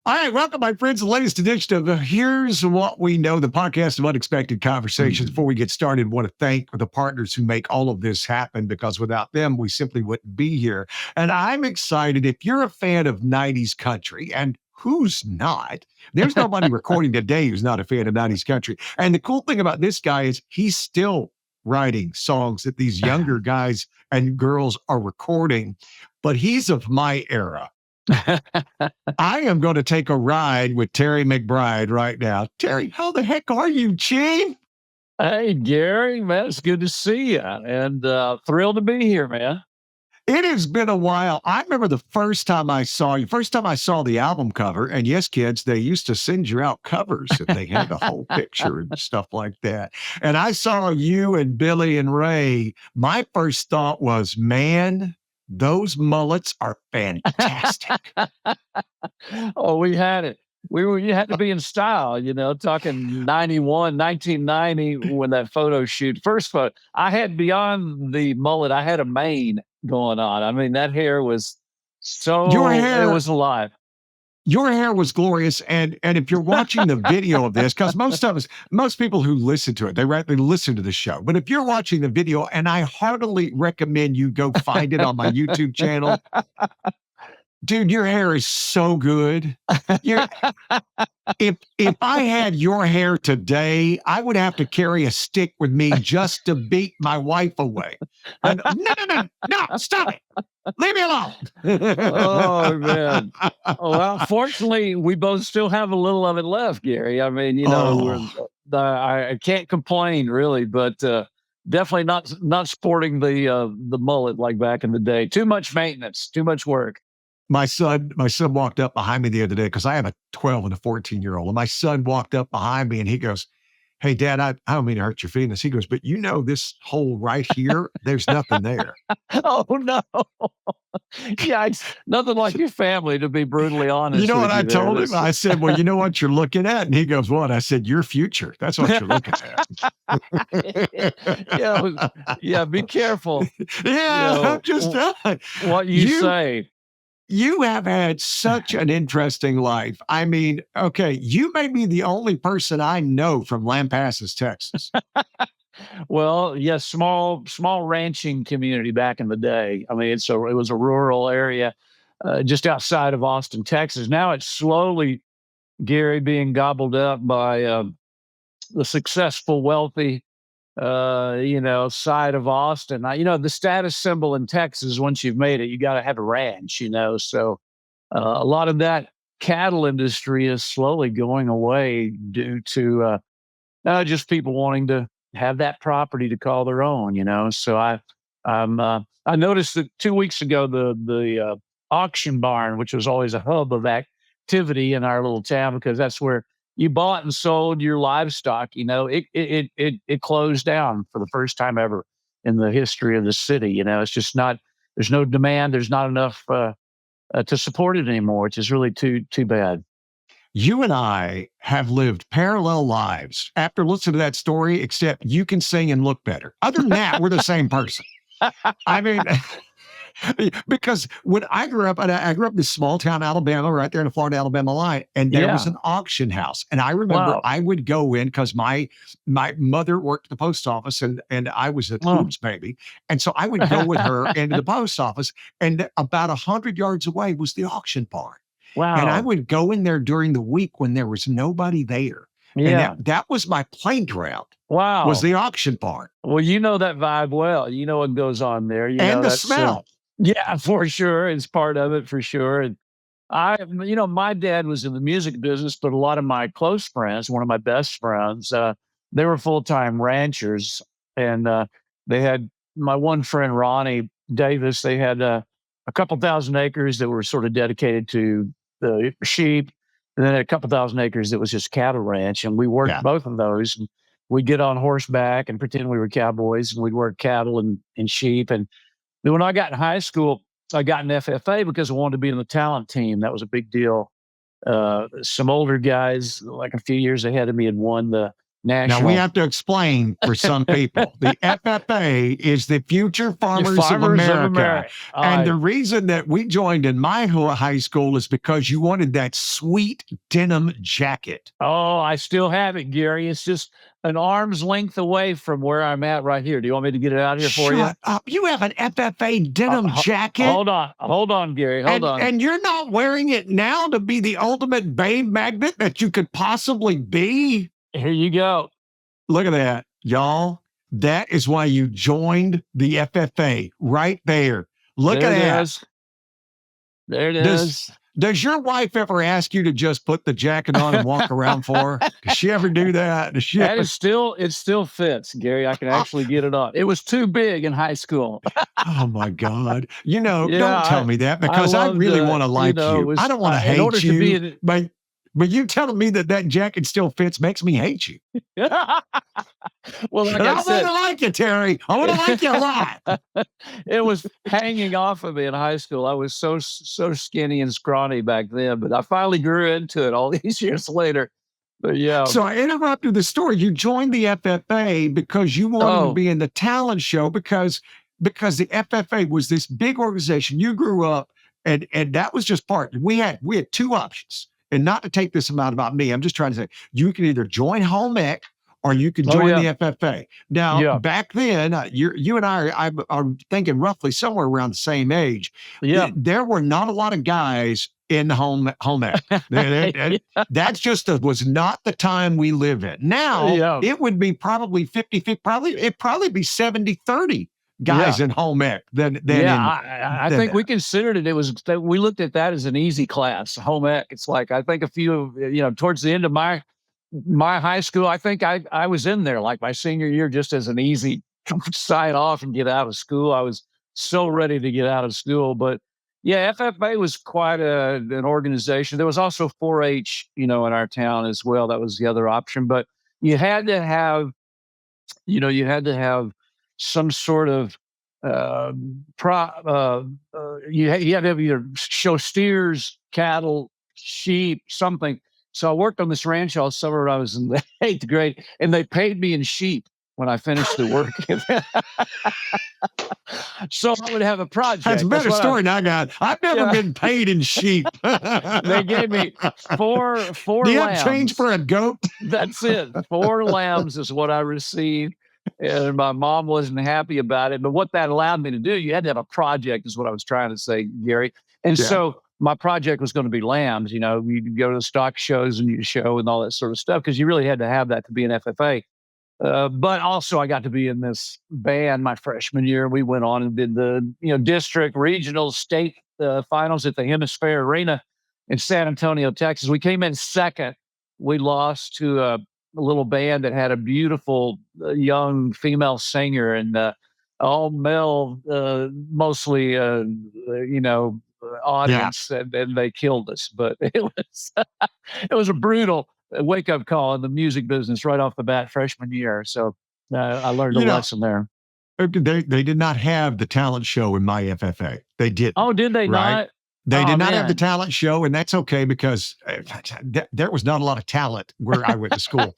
All right, welcome, my friends, to the latest edition of Here's What We Know, the podcast of unexpected conversations. Before we get started, I want to thank the partners who make all of this happen, because without them, we simply wouldn't be here. And I'm excited. If you're a fan of 90s country, and who's not? There's nobody recording today who's not a fan of 90s country. And the cool thing about this guy is he's still writing songs that these younger guys and girls are recording, but he's of my era. I am going to take a ride with Terry McBride right now. Terry, how the heck are you, Chief? Hey, Gary, man, it's good to see you, and thrilled to be here, man. It has been a while. I remember the first time I saw you, first time I saw the album cover, and yes, kids, they used to send you out covers and they had the whole picture and stuff like that. And I saw you and Billy and Ray. My first thought was, man, those mullets are fantastic. Oh, we had it. You had to be in style, talking 1990, when that photo shoot, first photo, I had beyond the mullet, I had a mane going on. I mean, that hair was it was alive. Your hair was glorious. And if you're watching the video of this, because most people who listen to it, they listen to the show. But if you're watching the video, and I heartily recommend you go find it on my YouTube channel. Dude, your hair is so good. If I had your hair today, I would have to carry a stick with me just to beat my wife away. And, no, stop it. Leave me alone. Oh, man. Well, fortunately, we both still have a little of it left, Gary. I mean, I can't complain, really, but definitely not sporting the mullet like back in the day. Too much maintenance, too much work. My son walked up behind me the other day, because I have a 12 and a 14-year-old. And my son walked up behind me and he goes, "Hey, Dad, I don't mean to hurt your feelings." He goes, "But this hole right here, there's nothing there." Oh, no. Yeah, it's nothing like your family, to be brutally honest. You know what I told him? I said, "Well, you know what you're looking at?" And he goes, "What?" I said, "Your future. That's what you're looking at." Yeah, be careful. Yeah, I'm just what you say. You have had such an interesting life. I mean, okay, you may be the only person I know from Lampasas, Texas. Well, yes, small ranching community back in the day. I mean, it was a rural area just outside of Austin, Texas. Now it's slowly, Gary, being gobbled up by the successful, wealthy, side of Austin. The status symbol in Texas, once you've made it, you got to have a ranch, so a lot of that cattle industry is slowly going away due to just people wanting to have that property to call their own, so I noticed that 2 weeks ago, the auction barn, which was always a hub of activity in our little town, because that's where you bought and sold your livestock, it closed down for the first time ever in the history of the city. It's just there's no demand. There's not enough to support it anymore, which is really too bad. You and I have lived parallel lives after listening to that story, except you can sing and look better. Other than that, we're the same person. I mean, because when I grew up in this small town, Alabama, right there in the Florida-Alabama line, and there was an auction house. And I remember I would go in, because my mother worked at the post office, and I was a oops baby. And so I would go with her into the post office, and about 100 yards away was the auction barn. Wow. And I would go in there during the week when there was nobody there. Yeah. And that was my playground. Wow. Was the auction barn. Well, you know that vibe well. You know what goes on there. And the smell. Yeah, for sure. It's part of it, for sure. And my dad was in the music business, but a lot of my close friends, one of my best friends, they were full-time ranchers. And they had my one friend, Ronnie Davis, they had a couple thousand acres that were sort of dedicated to the sheep, and then a couple thousand acres that was just cattle ranch. And we worked both of those. And we'd get on horseback and pretend we were cowboys, and we'd work cattle and sheep. And then when I got in high school, I got an FFA because I wanted to be in the talent team. That was a big deal. Some older guys, like a few years ahead of me, had won the Now, we national. have to explain for some people. The FFA is the Future Farmers of Farmers of America. America. And the reason that we joined in my high school is because you wanted that sweet denim jacket. Oh, I still have it, Gary. It's just an arm's length away from where I'm at right here. Do you want me to get it out here for you? Shut up. You have an FFA denim jacket? Hold on, Gary. Hold on. And you're not wearing it now to be the ultimate babe magnet that you could possibly be? Here you go. Look at that, y'all. That is why you joined the FFA right there. Look There at it that. is. There it is. Does your wife ever ask you to just put the jacket on and walk around for her? Does she ever do that? Does she That ever... is still, it still fits, Gary. I can actually get it on. It was too big in high school. Oh my God. You know, Yeah, don't tell me that because I loved, really want to like you know, it you. was- I don't want to in order hate to be you. But you telling me that jacket still fits makes me hate you. Well, like And I I want said, to like you, Terry. I want to like you a lot. it was hanging off of me in high school. I was so skinny and scrawny back then, but I finally grew into it all these years later. But yeah. So I interrupted the story. You joined the FFA because you wanted to be in the talent show because the FFA was this big organization. You grew up and that was just part. We had two options. And not to take this amount about me, I'm just trying to say you can either join home ec or you can join the FFA. Now, back then, you and I are thinking roughly somewhere around the same age. Yeah. There were not a lot of guys in home ec. That's just was not the time we live in. Now, it would be probably 50-50, it'd probably be 70-30 guys in home ec. I think we considered it. It was, we looked at that as an easy class, home ec. It's like, I think a few, towards the end of my high school, I think I was in there like my senior year, just as an easy sign off and get out of school. I was so ready to get out of school, but yeah, FFA was quite an organization. There was also 4-H, in our town as well. That was the other option, but you had to have, some sort of you had to have either show steers, cattle, sheep, something. So I worked on this ranch all summer when I was in the 8th grade, and they paid me in sheep when I finished the work. So I would have a project. That's a better story than I got. I've never been paid in sheep. They gave me four Do you lambs. have change for a goat? That's it. 4 lambs is what I received. And my mom wasn't happy about it. But what that allowed me to do, you had to have a project, is what I was trying to say, Gary. And so my project was going to be lambs. You go to the stock shows and you show and all that sort of stuff, because you really had to have that to be an FFA. But also I got to be in this band my freshman year. We went on and did the district, regional, state finals at the Hemisphere Arena in San Antonio, Texas. We came in second. We lost to a little band that had a beautiful young female singer and all male, mostly audience, and they killed us. But it was a brutal wake-up call in the music business right off the bat freshman year. So I learned a lesson there. They did not have the talent show in my FFA. They did. Oh, did they not? They did not have the talent show, and that's okay because there was not a lot of talent where I went to school.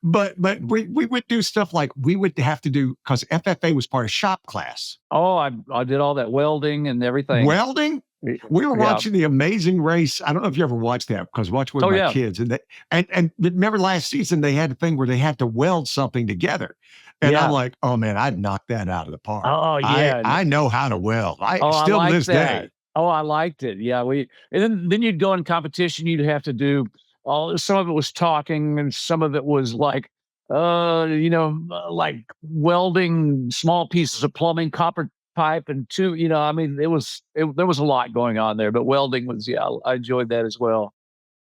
But we would do stuff like we would have to do, because FFA was part of shop class. Oh, I did all that welding and everything. Welding? We were watching The Amazing Race. I don't know if you ever watched that, because watch with my kids. And remember last season they had a thing where they had to weld something together. And I'm like, oh man, I'd knock that out of the park. Oh yeah. I know how to weld. I still to this day. Oh, I liked it. Yeah. And then you'd go in competition, you'd have to do some of it was talking, and some of it was like, like welding small pieces of plumbing, copper pipe, and there was a lot going on there, but welding was, I enjoyed that as well.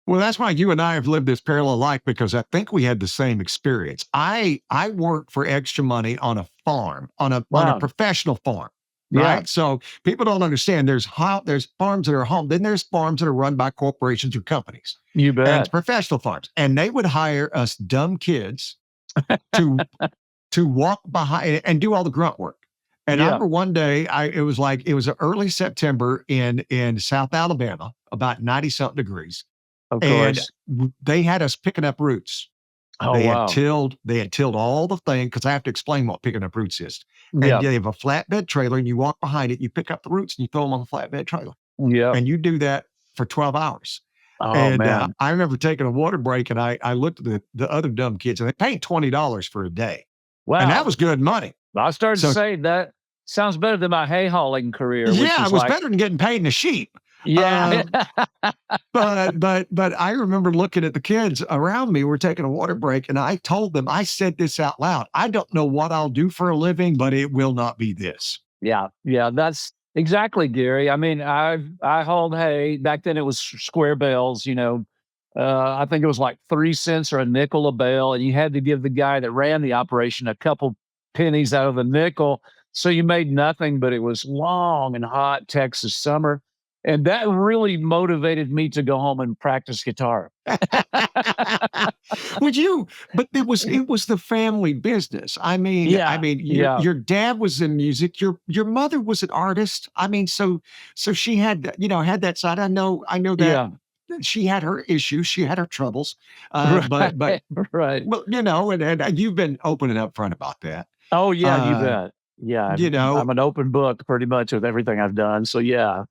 Well, that's why you and I have lived this parallel life, because I think we had the same experience. I worked for extra money on a farm, on a professional farm, right? Yeah. So people don't understand. There's farms that are home, then there's farms that are run by corporations or companies. You bet. And it's professional farms, and they would hire us dumb kids to walk behind and do all the grunt work. And I remember one day, it was early September in South Alabama, about 90-something degrees. Of course. And they had us picking up roots. Oh, wow. They had tilled all the thing because I have to explain what picking up roots is. And Yeah. they have a flatbed trailer, and you walk behind it, you pick up the roots, and you throw them on the flatbed trailer, Yeah. and you do that for 12 hours. Oh, And man. I remember taking a water break, and I looked at the other dumb kids, and they paid $20 for a day, and that Wow. was good money. I started to So say that sounds better than my hay hauling career, which yeah, is it was like, better than getting paid in a sheep. yeah. But I remember looking at the kids around me. We're taking a water break, and I told them, I said this out loud. I don't know what I'll do for a living, but it will not be this. Yeah. Yeah. That's exactly, Gary. I mean, I hauled hay. Back then it was square bales, I think it was like 3 cents or a nickel a bale, and you had to give the guy that ran the operation a couple pennies out of the nickel. So you made nothing, but it was long and hot Texas summer. And that really motivated me to go home and practice guitar. Would you? But it was the family business. I Yeah. mean, Yeah. your dad was in music. Your mother was an artist. I mean, so she had had that side. I know that Yeah. she had her issues. She had her troubles. But Right. Right. well, and you've been open and upfront about that. Oh, yeah, you Uh, bet. Yeah, you know, I'm an open book pretty much with everything I've done. So yeah,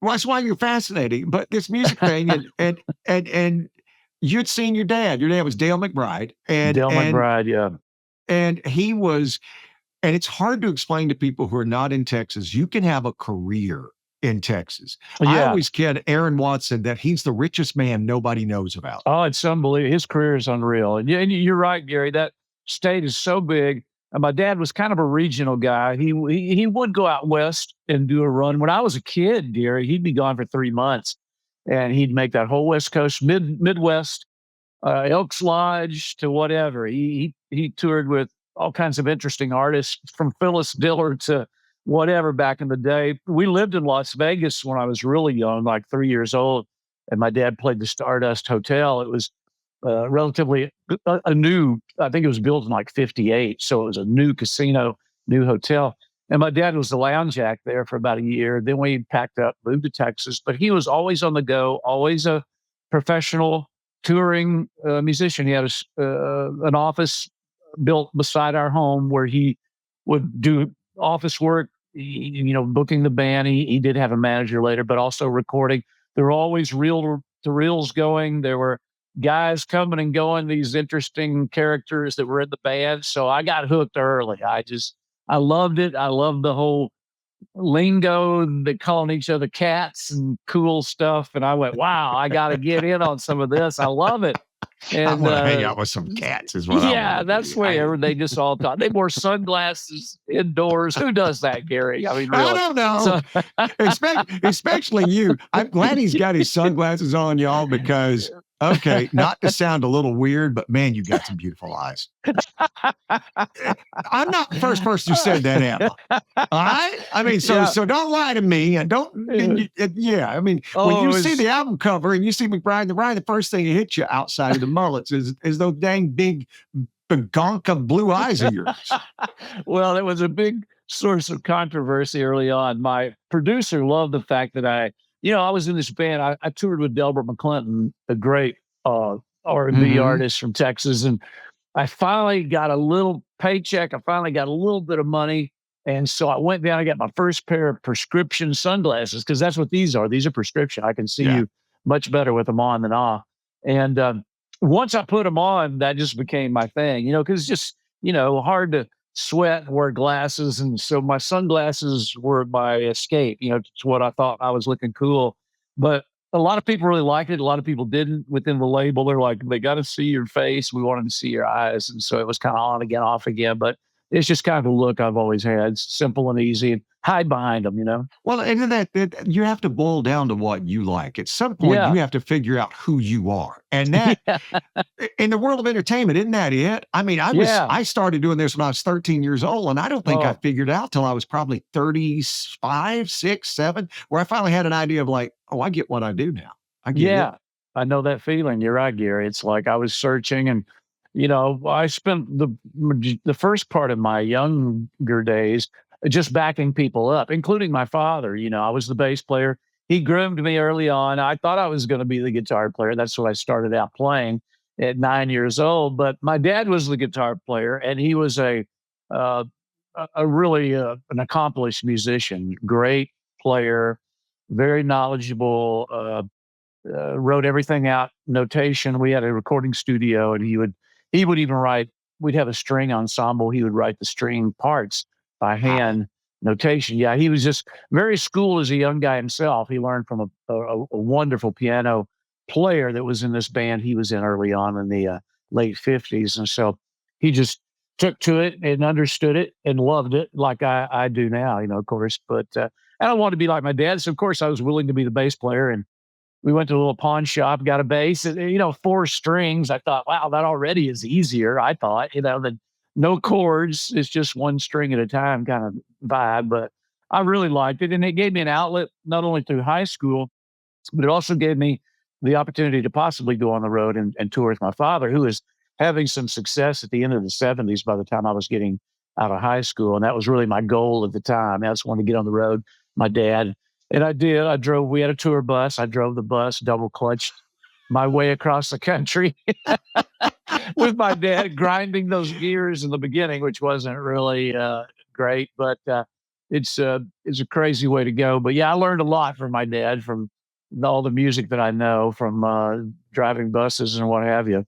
well, that's why you're fascinating. But this music thing, and you'd seen your dad. Your dad was Dale McBride, and Dale and McBride. Yeah, and he was. And it's hard to explain to people who are not in Texas. You can have a career in Texas. I yeah. always kid Aaron Watson that he's the richest man nobody knows about. Oh, it's unbelievable. His career is unreal. And, yeah, and you're right, Gary. That state is so big. And my dad was kind of a regional guy. He would go out west and do a run. When I was a kid, Gary, he'd be gone for 3 months, and he'd make that whole West Coast, Midwest, Elks Lodge to whatever. He toured with all kinds of interesting artists, from Phyllis Diller to whatever back in the day. We lived in Las Vegas when I was really young, like 3 years old, and my dad played the Stardust Hotel. It was relatively a new. I think it was built in like '58, so it was a new casino, new hotel. And my dad was the lounge act there for about a year. Then we packed up, moved to Texas. But he was always on the go, always a professional touring musician. He had an office built beside our home where he would do office work, booking the band. He did have a manager later, but also recording. There were always reel to reels going. There were guys coming and going, these interesting characters that were in the band. So I got hooked early. I loved it. I loved the whole lingo, they calling each other cats and cool stuff. And I went, wow, I got to get in on some of this. I love it. I And want to hang out with some cats, is what I yeah, want to that's do. where they just all talk. They wore sunglasses indoors. Who does that, Gary? I mean, I really. don't know. So, Especially you. I'm glad he's got his sunglasses on, y'all, because okay, not to sound a little weird, but man, you got some beautiful eyes. I'm not the first person who said that, Emma. All right? I mean, yeah. so don't lie to me, and don't. Yeah, I mean, when Oh, you it see was, the album cover and you see McBride the Ride, the first thing that hits you outside of the mullets is those dang big gonka blue eyes of yours. well, it was a big source of controversy early on. My producer loved the fact that I was in this band. I toured with Delbert McClinton, a great R&B Hmm. artist from Texas, and I finally got a little paycheck. I finally got a little bit of money. And so I went down, I got my first pair of prescription sunglasses, because that's what these are. These are prescription. I can see Yeah. you much better with them on than off. And once I put them on, that just became my thing, because it's just, hard to sweat and wear glasses. And so my sunglasses were my escape, it's what I thought I was looking cool. But a lot of people really liked it. A lot of people didn't within the label. They're like, they got to see your face. We wanted to see your eyes. And so it was kind of on again, off again. But it's just kind of a look I've always had. It's simple and easy, and hide behind them. Well, and then that you have to boil down to what you like. At some point, Yeah. you have to figure out who you are, and that Yeah. in the world of entertainment, isn't that it? I mean, Yeah. I started doing this when I was 13 years old, and I don't think I Oh, figured out till I was probably 35, 6, 7, where I finally had an idea of like, oh, I get what I do now. I get it. yeah. I know that feeling. You're right, Gary. It's like I was searching, and I spent the first part of my younger days just backing people up, including my father. I was the bass player. He groomed me early on. I thought I was going to be the guitar player. That's what I started out playing. at 9 years old. But my dad was the guitar player, and he was uh, a really an accomplished musician, great player, very knowledgeable. Wrote everything out, notation. We had a recording studio, and he would even write. We'd have a string ensemble. He would write the string parts by hand, notation. Yeah, he was just very school as a young guy himself. He learned from a wonderful piano player that was in this band he was in early on in the late 50s. And so he just took to it and understood it and loved it like I do now, of course. But I don't want to be like my dad. So, of course, I was willing to be the bass player. And we went to a little pawn shop, got a bass, and, 4 strings. I thought, wow, that already is easier. I thought, than no chords. It's just one string at a time kind of vibe. But I really liked it. And it gave me an outlet, not only through high school, but it also gave me the opportunity to possibly go on the road and tour with my father, who was having some success at the end of the 70s by the time I was getting out of high school. And that was really my goal at the time. I just wanted to get on the road, my dad. And I did. We had a tour bus. I drove the bus, double clutched my way across the country with my dad grinding those gears in the beginning, which wasn't really great, but it's a crazy way to go. But yeah, I learned a lot from my dad, from all the music that I know from driving buses and what have you.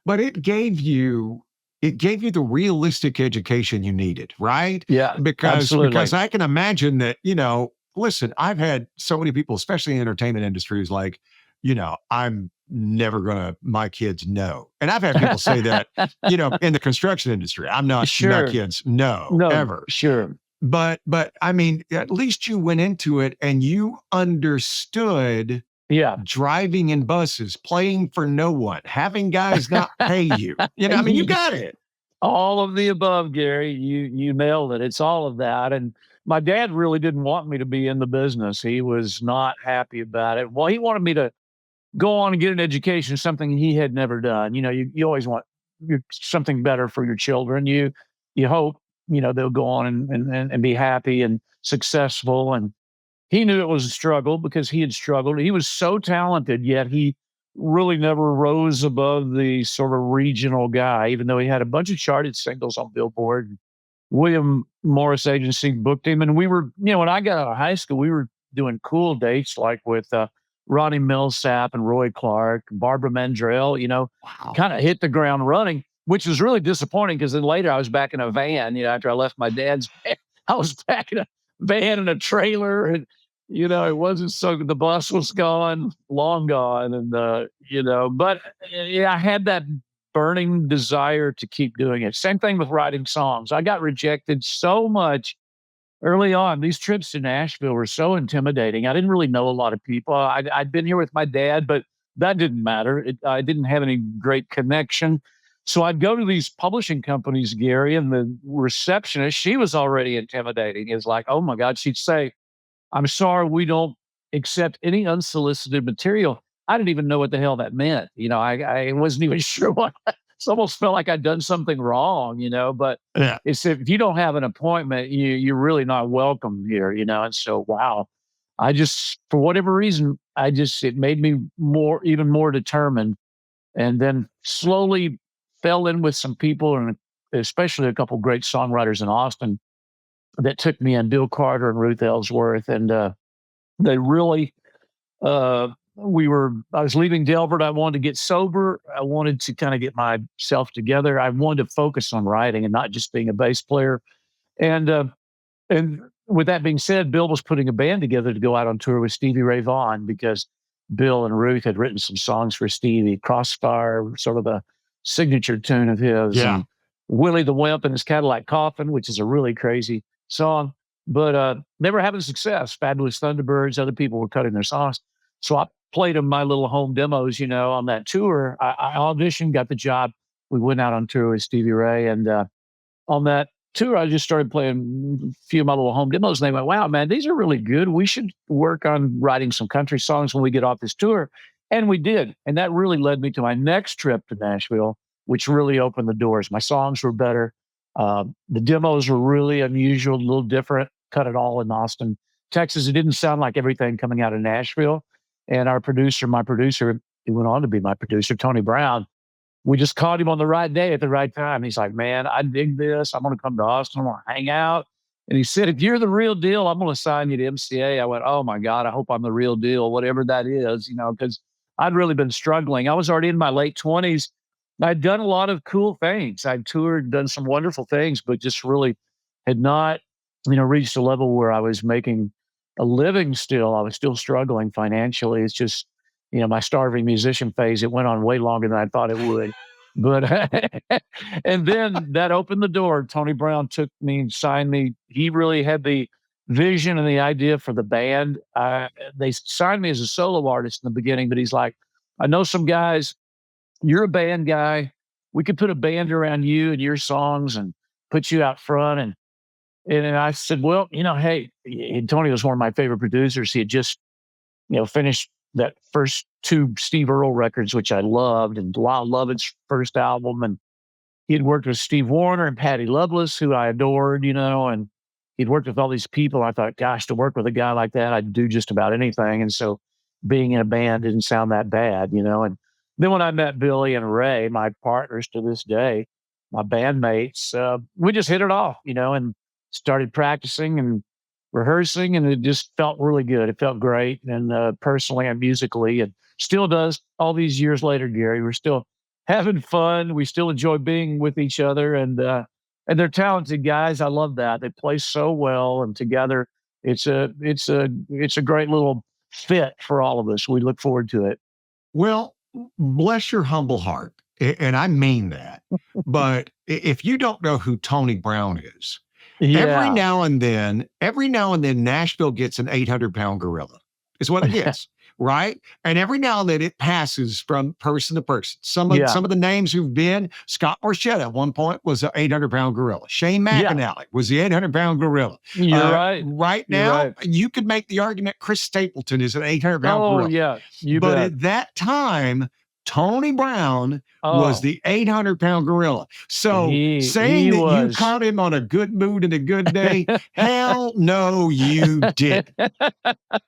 But it gave you the realistic education you needed, right? Yeah, Because absolutely. I can imagine that, listen, I've had so many people, especially in the entertainment industry, who's like, I'm never gonna my kids no. And I've had people say that, in the construction industry, I'm not my Sure. kids, no, No, ever. sure. But I mean, at least you went into it and you understood Yeah. driving in buses, playing for no one, having guys not pay you. I mean, you got it. All of the above, Gary. You nailed it. It's all of that. And my dad really didn't want me to be in the business. He was not happy about it. Well, he wanted me to go on and get an education, something he had never done. You always want something better for your children. You hope, they'll go on and be happy and successful. And he knew it was a struggle because he had struggled. He was so talented, yet he really never rose above the sort of regional guy, even though he had a bunch of charted singles on Billboard. William Morris Agency booked him. And we were, when I got out of high school, we were doing cool dates like with Ronnie Millsap and Roy Clark, Barbara Mandrell, Wow. kind of hit the ground running, which was really disappointing because then later I was back in a van, after I left my dad's van, I was back in a van and a trailer. And, it wasn't so the bus was gone, long gone. And, but yeah, I had that burning desire to keep doing it. Same thing with writing songs. I got rejected so much early on. These trips to Nashville were so intimidating. I didn't really know a lot of people. I'd been here with my dad, but that didn't matter. I didn't have any great connection. So I'd go to these publishing companies, Gary, and the receptionist, she was already intimidating. It's like, oh my God, she'd say, I'm sorry, we don't accept any unsolicited material. I didn't even know what the hell that meant. I wasn't even sure what. It's almost felt like I'd done something wrong, but Yeah. it's if you don't have an appointment, you're really not welcome here, And so, wow, I just, for whatever reason, it made me even more determined. And then slowly fell in with some people, and especially a couple great songwriters in Austin that took me in, Bill Carter and Ruth Ellsworth. And they really, I was leaving Delbert. I wanted to get sober. I wanted to kind of get myself together. I wanted to focus on writing and not just being a bass player. And with that being said, Bill was putting a band together to go out on tour with Stevie Ray Vaughan, because Bill and Ruth had written some songs for Stevie. Crossfire, sort of a signature tune of his. Yeah. And Willie the Wimp and his Cadillac Coffin, which is a really crazy song. But they were having success. Fabulous Thunderbirds, other people were cutting their songs. So I played them my little home demos, on that tour. I auditioned, got the job. We went out on tour with Stevie Ray. And on that tour, I just started playing a few of my little home demos. And they went, wow, man, these are really good. We should work on writing some country songs when we get off this tour. And we did. And that really led me to my next trip to Nashville, which really opened the doors. My songs were better. The demos were really unusual, a little different. Cut it all in Austin, Texas. It didn't sound like everything coming out of Nashville. And my producer, who went on to be my producer, Tony Brown, we just caught him on the right day at the right time. He's like, man, I dig this. I'm going to come to Austin. I'm going to hang out. And he said, if you're the real deal, I'm going to sign you to MCA. I went, oh my God, I hope I'm the real deal, whatever that is, because I'd really been struggling. I was already in my late 20s. I'd done a lot of cool things. I'd toured, done some wonderful things, but just really had not, reached a level where I was making a living still. I was still struggling financially. It's just, my starving musician phase, it went on way longer than I thought it would. But, and then that opened the door. Tony Brown took me and signed me. He really had the vision and the idea for the band. They signed me as a solo artist in the beginning, but he's like, I know some guys, you're a band guy. We could put a band around you and your songs and put you out front. And I said, well, hey, and Tony was one of my favorite producers. He had just, finished that first 2 Steve Earle records, which I loved, and Lyle Lovett's first album. And he had worked with Steve Wariner and Patty Loveless, who I adored, and he'd worked with all these people. I thought, gosh, to work with a guy like that, I'd do just about anything. And so being in a band didn't sound that bad, And then when I met Billy and Ray, my partners to this day, my bandmates, we just hit it off, and started practicing and rehearsing, and it just felt really good. It felt great, and personally and musically, and still does all these years later, Gary. We're still having fun. We still enjoy being with each other, and they're talented guys. I love that. They play so well, and together, it's a great little fit for all of us. We look forward to it. Well, bless your humble heart, and I mean that. But if you don't know who Tony Brown is, every now and then, Nashville gets an 800-pound gorilla. Is what it is, right? And every now and then, it passes from person to person. Some of the names who've been, Scott Borchetta at one point was an 800-pound gorilla. Shane McAnally was the 800-pound gorilla. You're right. Right now, you could make the argument Chris Stapleton is an 800-pound gorilla. Oh, yeah. But at that time, Tony Brown was the 800-pound gorilla. So saying that you caught him on a good mood and a good day, hell no, you didn't.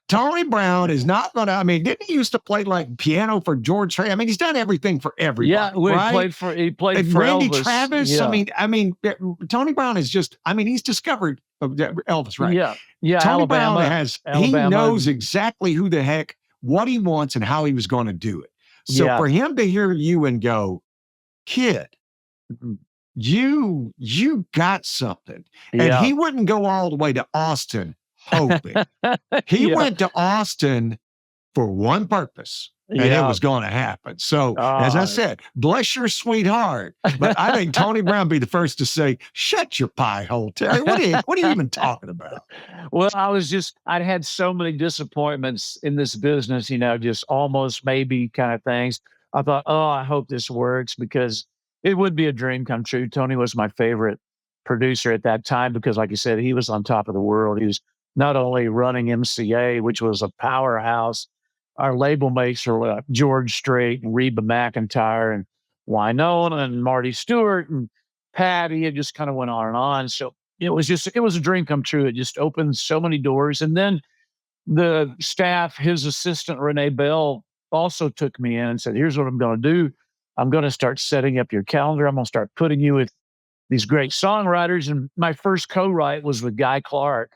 Tony Brown is not going to, didn't he used to play like piano for George Strait? He's done everything for everybody. Yeah, he played for Randy Elvis. Travis. Yeah. Tony Brown is just, he's discovered Elvis, right? Yeah. Tony Alabama, Brown he knows exactly who the heck, what he wants and how he was going to do it. So for him to hear you and go, kid, you got something. And he wouldn't go all the way to Austin hoping. He went to Austin for one purpose. And it was going to happen. So, as I said, bless your sweetheart. But I think Tony Brown be the first to say, shut your pie hole, Terry. What are you even talking about? Well, I'd had so many disappointments in this business, just almost maybe kind of things. I thought, I hope this works, because it would be a dream come true. Tony was my favorite producer at that time because, like you said, he was on top of the world. He was not only running MCA, which was a powerhouse. Our label mates are George Strait and Reba McEntire and Wynonna and Marty Stewart and Patty. It just kind of went on and on. So it was a dream come true. It just opened so many doors. And then the staff, his assistant, Renee Bell, also took me in and said, here's what I'm going to do. I'm going to start setting up your calendar. I'm going to start putting you with these great songwriters. And my first co-write was with Guy Clark.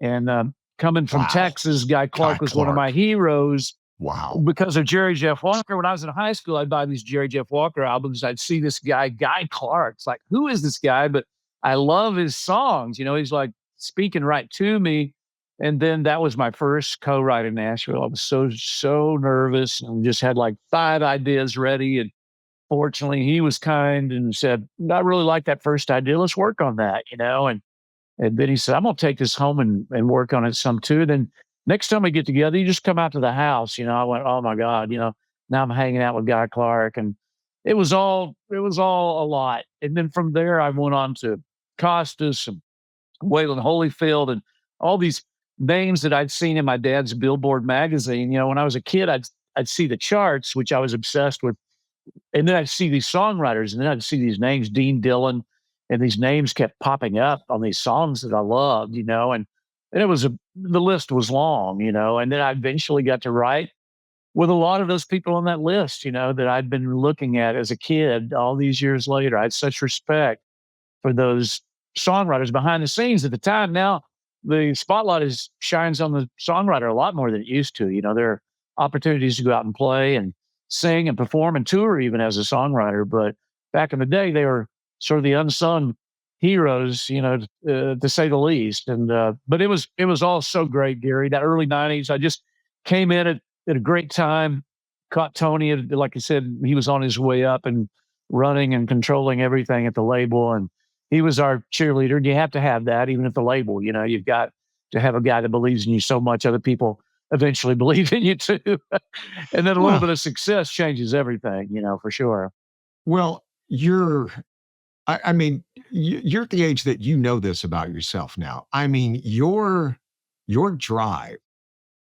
And coming from Texas, Guy Clark was one of my heroes. Wow. Because of Jerry Jeff Walker. When I was in high school, I'd buy these Jerry Jeff Walker albums. I'd see this guy, Guy Clark. It's like, who is this guy? But I love his songs. He's like speaking right to me. And then that was my first co-write in Nashville. I was so nervous and just had like 5 ideas ready. And fortunately, he was kind and said, I really like that first idea. Let's work on that, And then he said, I'm going to take this home and work on it some too. Then next time we get together, you just come out to the house. I went, oh my God, now I'm hanging out with Guy Clark. And it was all a lot. And then from there, I went on to Costas and Waylon Holyfield and all these names that I'd seen in my dad's Billboard magazine. When I was a kid, I'd see the charts, which I was obsessed with. And then I'd see these songwriters, and then I'd see these names, Dean Dillon, and these names kept popping up on these songs that I loved, and it was the list was long, and then I eventually got to write with a lot of those people on that list, that I'd been looking at as a kid all these years later. I had such respect for those songwriters behind the scenes at the time. Now the spotlight shines on the songwriter a lot more than it used to. There are opportunities to go out and play and sing and perform and tour even as a songwriter. But back in the day, they were sort of the unsung heroes, to say the least. And but it was all so great, Gary. That early '90s, I just came in at a great time. Caught Tony, like I said, he was on his way up and running and controlling everything at the label, and he was our cheerleader. And you have to have that, even at the label. You've got to have a guy that believes in you so much, other people eventually believe in you too. And then a little bit of success changes everything, for sure. Well, I mean, you're at the age that you know this about yourself now. I mean, your drive,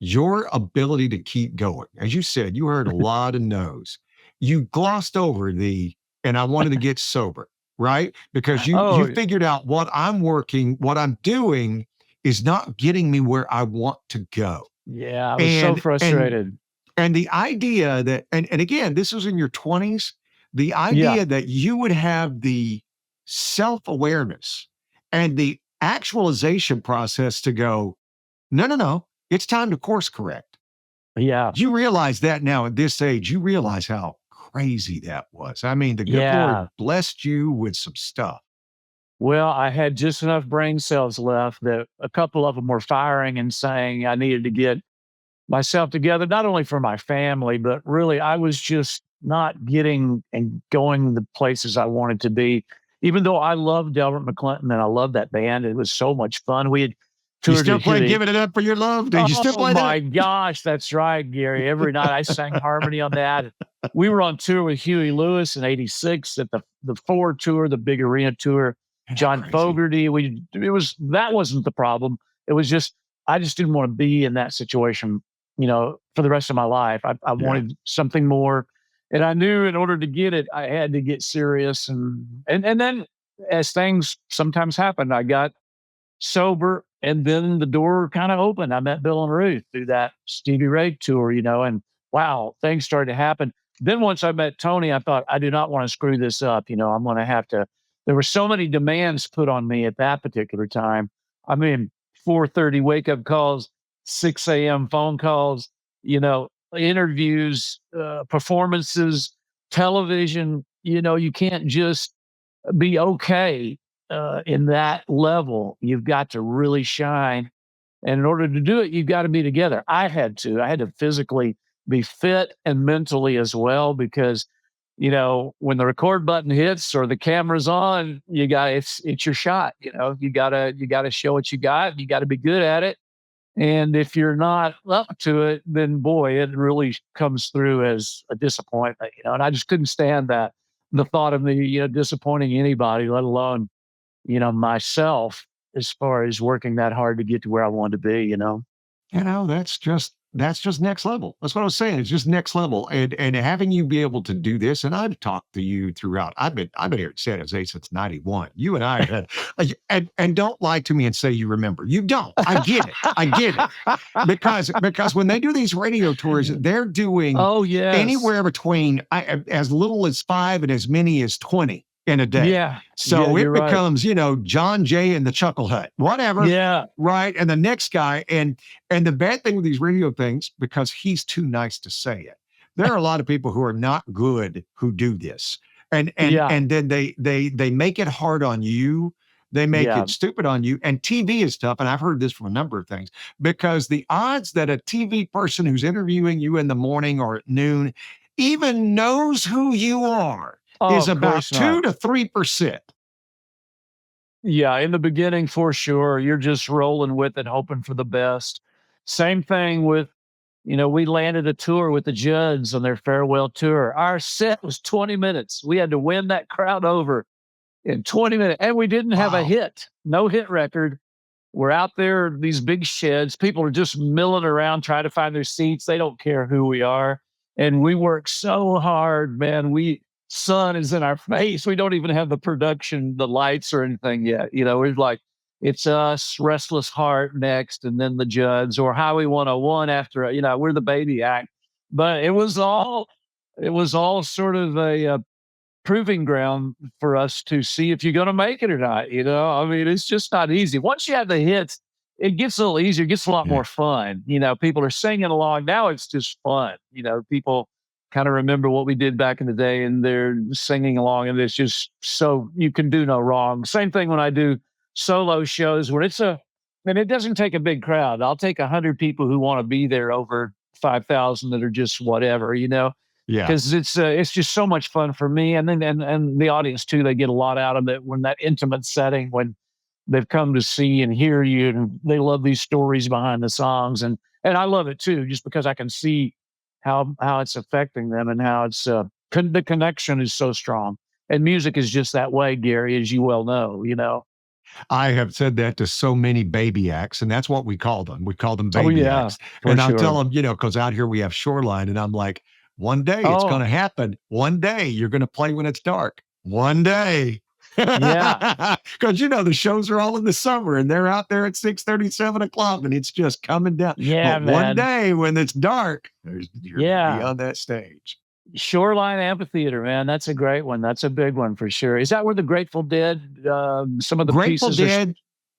your ability to keep going. As you said, you heard a lot of no's. You glossed over and I wanted to get sober, right? Because you figured out what I'm doing is not getting me where I want to go. Yeah, I was so frustrated. And the idea that, and again, this was in your 20s, the idea that you would have the self-awareness and the actualization process to go, no, it's time to course correct. Yeah. You realize that now at this age, you realize how crazy that was. I mean, the good Lord blessed you with some stuff. Well, I had just enough brain cells left that a couple of them were firing and saying I needed to get myself together, not only for my family, but really I was just not getting and going the places I wanted to be. Even though I loved Delbert McClinton and I loved that band, it was so much fun. We had toured. You still play "Giving It Up for Your Love"? Did you still play that? Oh my gosh, that's right, Gary. Every night I sang harmony on that. We were on tour with Huey Lewis in '86 at the Ford tour, the big arena tour. John Fogerty. That wasn't the problem. It was just I just didn't want to be in that situation, for the rest of my life. I wanted something more. And I knew in order to get it, I had to get serious. And then as things sometimes happen, I got sober and then the door kind of opened. I met Bill and Ruth through that Stevie Ray tour, and wow, things started to happen. Then once I met Tony, I thought, I do not want to screw this up. I'm going to have to, there were so many demands put on me at that particular time. I mean, 4:30 wake up calls, 6 a.m. phone calls, interviews, performances, television. You can't just be okay in that level. You've got to really shine. And in order to do it, you've got to be together. I had to physically be fit and mentally as well, because, when the record button hits or the camera's on, it's your shot. You gotta show what you got. You got to be good at it. And if you're not up to it, then boy, it really comes through as a disappointment, and I just couldn't stand that. The thought of me, disappointing anybody, let alone, myself, as far as working that hard to get to where I wanted to be, That's just next level. That's what I was saying. It's just next level. And having you be able to do this, and I've talked to you throughout. I've been here at San Jose since '91. You and I had, and don't lie to me and say you remember. You don't. I get it. Because when they do these radio tours, they're doing anywhere between as little as 5 and as many as 20 in a day. Yeah. So it becomes, John Jay and the Chuckle Hut, whatever. Yeah. Right. And the next guy. And the bad thing with these radio things, because he's too nice to say it, there are a lot of people who are not good who do this. And then they make it hard on you. They make it stupid on you. And TV is tough. And I've heard this from a number of things, because the odds that a TV person who's interviewing you in the morning or at noon even knows who you are is about 2 to 3%. Yeah, in the beginning, for sure. You're just rolling with it, hoping for the best. Same thing with, we landed a tour with the Judds on their farewell tour. Our set was 20 minutes. We had to win that crowd over in 20 minutes. And we didn't have a hit, no hit record. We're out there, these big sheds. People are just milling around trying to find their seats. They don't care who we are. And we work so hard, man. Sun is in our face. We don't even have the production, the lights or anything yet. We're like, it's us, Restless Heart next, and then the Judds, or Highway 101 after, we're the baby act. but it was all sort of a proving ground for us to see if you're going to make it or not. I mean, it's just not easy. Once you have the hits, it gets a little easier. It gets a lot Yeah. more fun. People are singing along. Now it's just fun. People kind of remember what we did back in the day and they're singing along and it's just so you can do no wrong. Same thing when I do solo shows where and it doesn't take a big crowd. I'll take 100 people who want to be there over 5,000 that are just whatever, Yeah. because it's just so much fun for me. And then, and the audience too, they get a lot out of it when that intimate setting, when they've come to see and hear you and they love these stories behind the songs. And I love it too, just because I can see how it's affecting them and how it's, the connection is so strong. And music is just that way, Gary, as you well know. I have said that to so many baby acts, and that's what we call them. We call them Oh baby yeah, acts. for And I'll sure. tell them, because out here we have Shoreline, and I'm like, one day it's going Oh to happen. One day you're going to play when it's dark. One day. yeah, Because, the shows are all in the summer and they're out there at 6:30, 7 o'clock, and it's just coming down. yeah, But one man. day when it's dark, you're going to be Yeah. on that stage. Shoreline Amphitheater, man. That's a great one. That's a big one for sure. Is that where the Grateful Dead, some of the Grateful pieces are? Dead,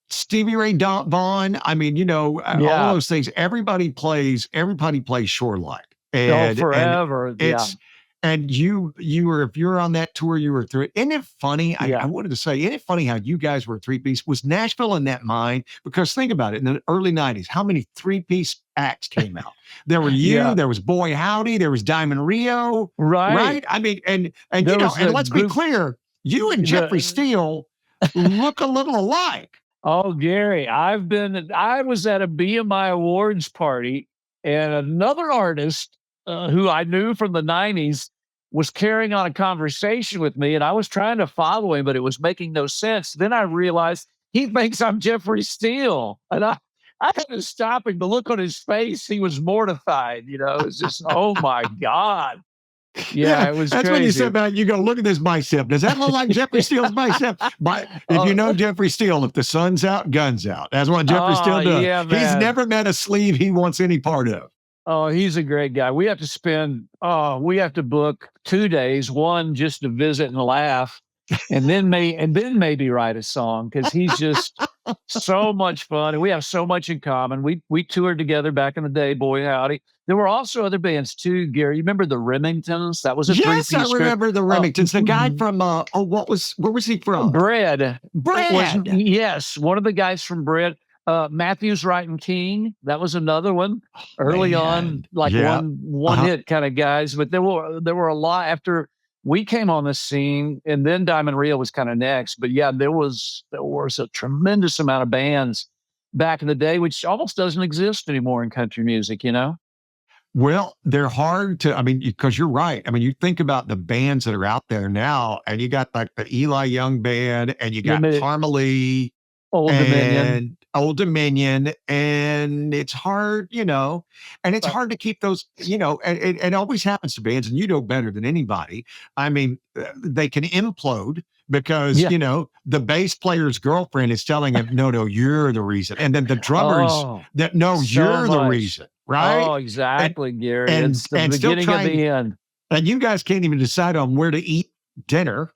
Stevie Ray Vaughan. I mean, all Yeah. those things. Everybody plays Shoreline, Oh, and forever. Yeah. it's and you were, if you're on that tour, you were through it. Isn't it funny? I Yeah. wanted to say, isn't it funny how you guys were a three-piece? Was Nashville in that mind? Because think about it, in the early '90s, how many three-piece acts came out? There were you, Yeah. there was Boy Howdy, there was Diamond Rio, Right. right? I mean, and There was and the let's be group, clear, you and Jeffrey the, Steele look a little alike. oh, Gary, I was at a BMI awards party and another artist who I knew from the 90s was carrying on a conversation with me and I was trying to follow him, but it was making no sense. Then I realized he thinks I'm Jeffrey Steele. And I had to stop him. The look on his face, he was mortified. It was just, oh my God. Yeah, it was That's when you crazy. sit back, you go, look at this bicep. Does that look like Jeffrey Steele's bicep? But if you know Jeffrey Steele, if the sun's out, guns out. That's what Jeffrey Steele does. Yeah, He's man. never met a sleeve he wants any part of. Oh, he's a great guy. We have to book 2 days, one just to visit and laugh, and then maybe write a song because he's just so much fun. And we have so much in common. We toured together back in the day, boy howdy. There were also other bands too, Gary. You remember the Remingtons? That was a Yes, I three-piece remember the Remingtons. The guy from where was he from? Bread. Brad. Yes, one of the guys from Bread. Matthews, Wright, and King. That was another one early on, Man. like Yeah. one hit kind of guys. But there were a lot after we came on the scene, and then Diamond Rio was kind of next. But yeah, there was a tremendous amount of bands back in the day, which almost doesn't exist anymore in country music. Well, they're hard to, I mean, because you're right. I mean, you think about the bands that are out there now, and you got like the Eli Young band, and you got Parmalee, Old Dominion. and Old Dominion, and it's hard, and it's hard to keep those, and it always happens to bands, and you know better than anybody. I mean, they can implode because, the bass player's girlfriend is telling him, no, you're the reason. And then the drummers that, no, you're the reason, right? Oh, exactly, Gary. and- It's the and still beginning of the end. And you guys can't even decide on where to eat dinner.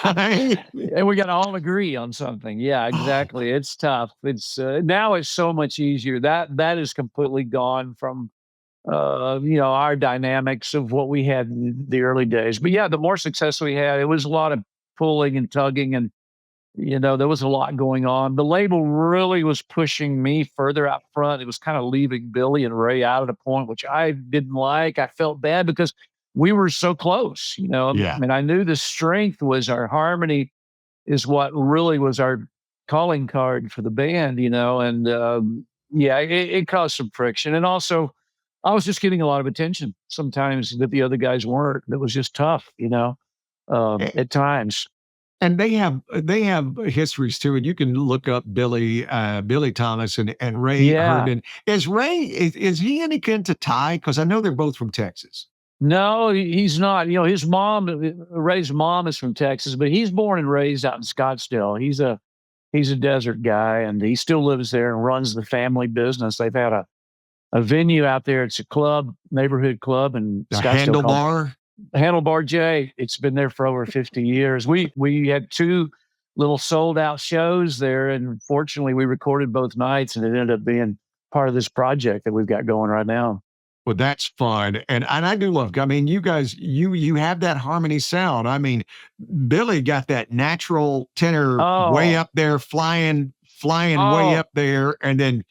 Right? And we got to all agree on something. Yeah, exactly. It's tough. It's now it's so much easier. That is completely gone from our dynamics of what we had in the early days. But yeah, the more success we had, it was a lot of pulling and tugging, and there was a lot going on. The label really was pushing me further out front. It was kind of leaving Billy and Ray out at a point, which I didn't like. I felt bad because we were so close, Yeah. I mean, I knew the strength was our harmony is what really was our calling card for the band, and it caused some friction. And also I was just getting a lot of attention sometimes that the other guys weren't. That was just tough, at times. And they have histories too, and you can look up Billy Thomas and Ray Herndon. Is he any kin to Ty? Because I know they're both from Texas. No, he's not. His mom, Ray's mom, is from Texas, but he's born and raised out in Scottsdale. He's a desert guy, and he still lives there and runs the family business. They've had a a venue out there. It's a club, neighborhood club, and The Scottsdale called Handlebar. Handlebar J. It's been there for over 50 years. We had 2 little sold out shows there, and fortunately, we recorded both nights, and it ended up being part of this project that we've got going right now. Well, that's fun. And I do love, I mean, you guys, you have that harmony sound. I mean, Billy got that natural tenor way Oh, up there, flying way oh, up there. And then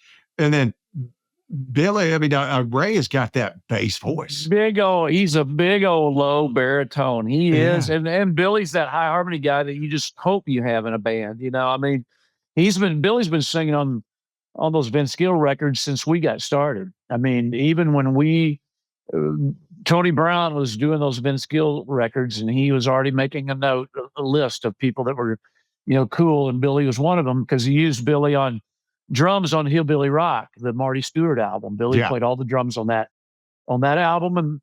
Billy, I mean, Ray has got that bass voice. he's a big old low baritone. He Yeah. is. And Billy's that high harmony guy that you just hope you have in a band. I mean, Billy's been singing on those Vince Gill records since we got started. I mean, even when uh, Tony Brown was doing those Vince Gill records, and he was already making a list of people that were, cool, and Billy was one of them because he used Billy on drums on Hillbilly Rock, the Marty Stewart album. Billy Yeah. played all the drums on that album, and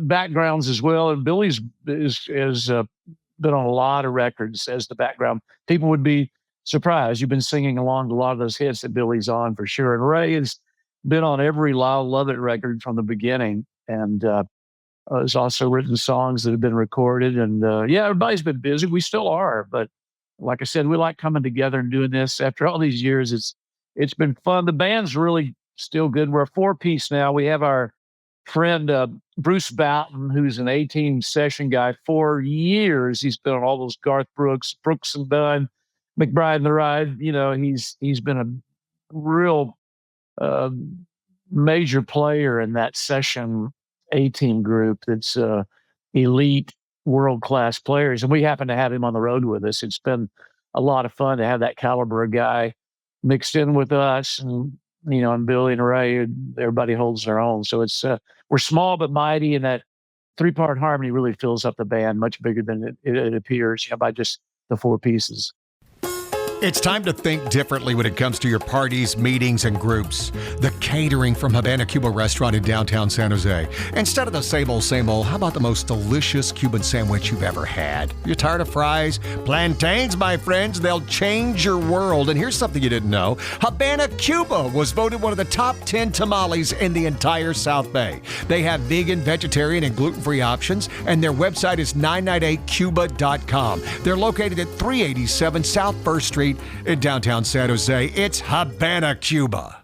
backgrounds as well. And Billy's is been on a lot of records as the background. People would be surprised. You've been singing along to a lot of those hits that Billy's on for sure. And Ray has been on every Lyle Lovett record from the beginning, and has also written songs that have been recorded. And yeah, everybody's been busy. We still are, but like I said, we like coming together and doing this after all these years. It's been fun. The band's really still good. We're a 4-piece now. We have our friend Bruce Boughton, who's an 18 session guy for years. He's been on all those Garth Brooks and Dunn, McBride the Ride. He's been a real uh, major player in that session A-team group. That's elite, world class players, and we happen to have him on the road with us. It's been a lot of fun to have that caliber of guy mixed in with us, and Billy and Ray. Everybody holds their own, so it's we're small but mighty, and that 3-part harmony really fills up the band much bigger than it appears by just the 4 pieces. It's time to think differently when it comes to your parties, meetings, and groups. The catering from Havana Cuba Restaurant in downtown San Jose. Instead of the same old, how about the most delicious Cuban sandwich you've ever had? You're tired of fries? Plantains, my friends, they'll change your world. And here's something you didn't know. Havana Cuba was voted one of the top 10 tamales in the entire South Bay. They have vegan, vegetarian, and gluten-free options, and their website is 998cuba.com. They're located at 387 South First Street in downtown San Jose. It's Havana Cuba.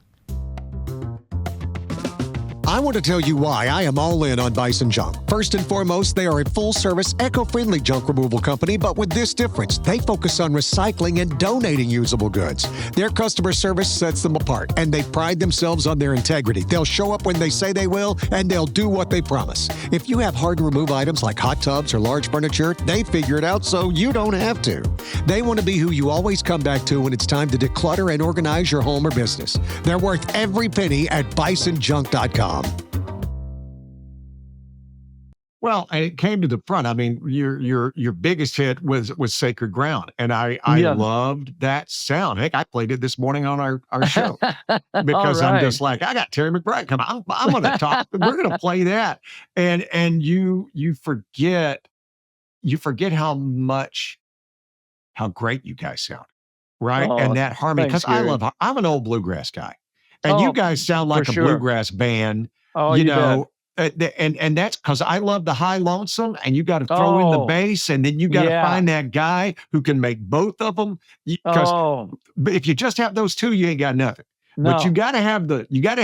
I want to tell you why I am all in on Bison Junk. First and foremost, they are a full-service, eco-friendly junk removal company, but with this difference. They focus on recycling and donating usable goods. Their customer service sets them apart, and they pride themselves on their integrity. They'll show up when they say they will, and they'll do what they promise. If you have hard-to-remove items like hot tubs or large furniture, they figure it out so you don't have to. They want to be who you always come back to when it's time to declutter and organize your home or business. They're worth every penny at bisonjunk.com. Well, and it came to the front. I mean, your biggest hit was Sacred Ground, and I Yeah. loved that sound. Heck, I played it this morning on our show All because I'm right. just like, I got Terry McBride coming. I'm going to talk. We're going to play that, and you forget how great you guys sound, right? Oh, And that harmony, thanks, because Gary. I'm an old bluegrass guy, and you Oh, guys sound for like a sure. bluegrass band. Oh, You you bet. know, and that's because I love the high lonesome, and you got to throw in the Oh, bass, and then you got to yeah. find that guy who can make both of them. Because Oh, if you just have those two, you ain't got nothing. But you no. got to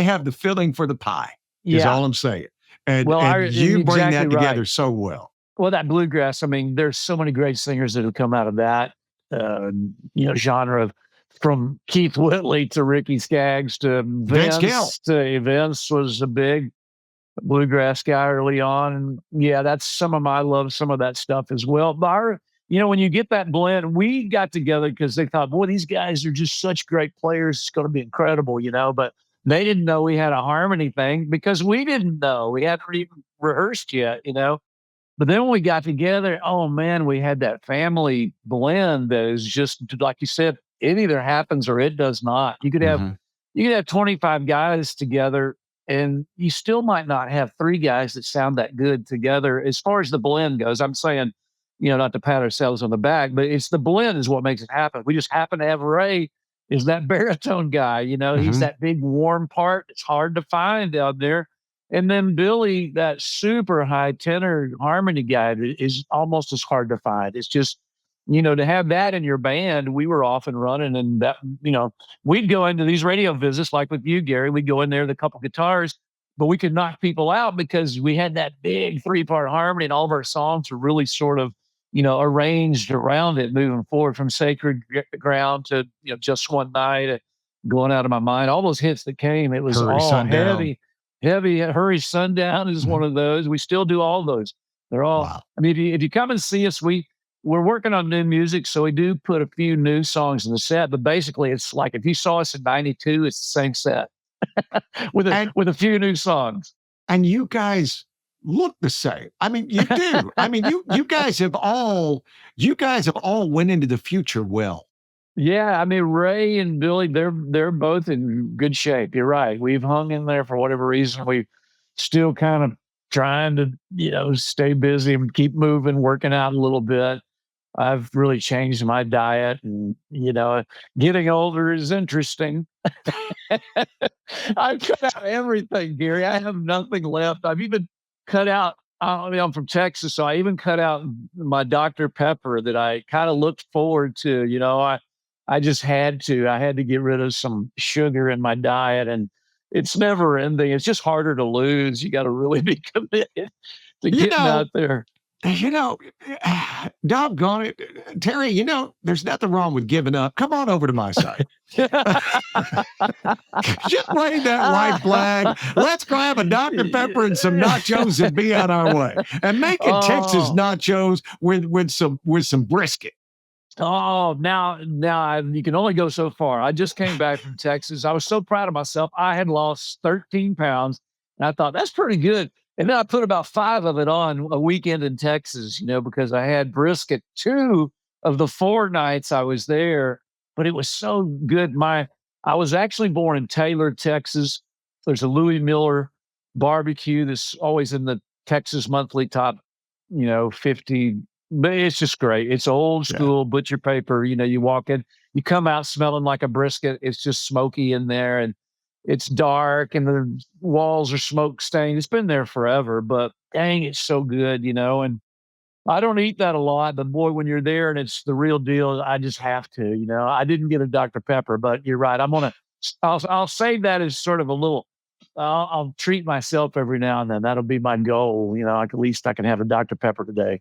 have the filling for the pie. Is Yeah. all I'm saying. And Well, and you you're bring that exactly together right. so well. Well, that bluegrass, I mean, there's so many great singers that have come out of that, uh, genre of from Keith Whitley to Ricky Skaggs to Vince Gill. Vince was a big bluegrass guy early on. And yeah, I love some of that stuff as well. But when you get that blend, we got together because they thought, boy, these guys are just such great players. It's going to be incredible, but they didn't know we had a harmony thing because we didn't know. We hadn't even rehearsed yet. But then when we got together, oh man, we had that family blend that is just like you said, it either happens or it does not. You could have Mhm. 25 guys together, and you still might not have 3 guys that sound that good together as far as the blend goes. I'm saying, not to pat ourselves on the back, but it's the blend is what makes it happen. We just happen to have Ray is that baritone guy. You know, he's that big warm part. It's hard to find out there. And then Billy, that super high tenor harmony guy, is almost as hard to find. It's just, you know, to have that in your band, we were off and running, and that, you know, we'd go into these radio visits like with you, Gary. We'd go in there with a couple guitars, but we could knock people out because we had that big 3-part harmony, and all of our songs were really sort of, you know, arranged around it, moving forward from Sacred Ground to, you know, Just One Night, Going Out of My Mind. All those hits that came, it was Hurry all Sundown. heavy. Hurry Sundown is one of those. We still do all those. They're all, Wow. I mean, if you come and see us, we're working on new music, so we do put a few new songs in the set, but basically it's like if you saw us in 92, it's the same set with a few new songs. And you guys look the same. I mean, you do. I mean, you guys have all went into the future well. Yeah, I mean, Ray and Billy, they're both in good shape. You're right. We've hung in there for whatever reason. We still kind of trying to, you know, stay busy and keep moving, working out a little bit. I've really changed my diet, and, you know, getting older is interesting. I've cut out everything, Gary. I have nothing left. I've even cut out, I mean, I'm from Texas, so I even cut out my Dr. Pepper that I kind of looked forward to. You know, I just had to. I had to get rid of some sugar in my diet, and it's never ending. It's just harder to lose. You got to really be committed to getting out there. You know, doggone it, Terry, you know, there's nothing wrong with giving up. Come on over to my side. Just wave that white flag. Let's grab a Dr. Pepper and some nachos and be on our way. And making Texas nachos with some brisket. Oh, now you can only go so far. I just came back from Texas. I was so proud of myself. I had lost 13 pounds, and I thought that's pretty good. And then I put about 5 of it on a weekend in Texas, you know, because I had brisket 2 of the 4 nights I was there, but it was so good. I was actually born in Taylor, Texas. There's a Louis Miller barbecue that's always in the Texas Monthly top, you know, 50. But it's just great. It's old school butcher paper. You know, you walk in, you come out smelling like a brisket. It's just smoky in there, and it's dark, and the walls are smoke stained. It's been there forever, but dang, it's so good, you know. And I don't eat that a lot, but boy, when you're there and it's the real deal, I just have to, you know. I didn't get a Dr. Pepper, but you're right. I'll save that as sort of a little. I'll treat myself every now and then. That'll be my goal, you know. At least I can have a Dr. Pepper today.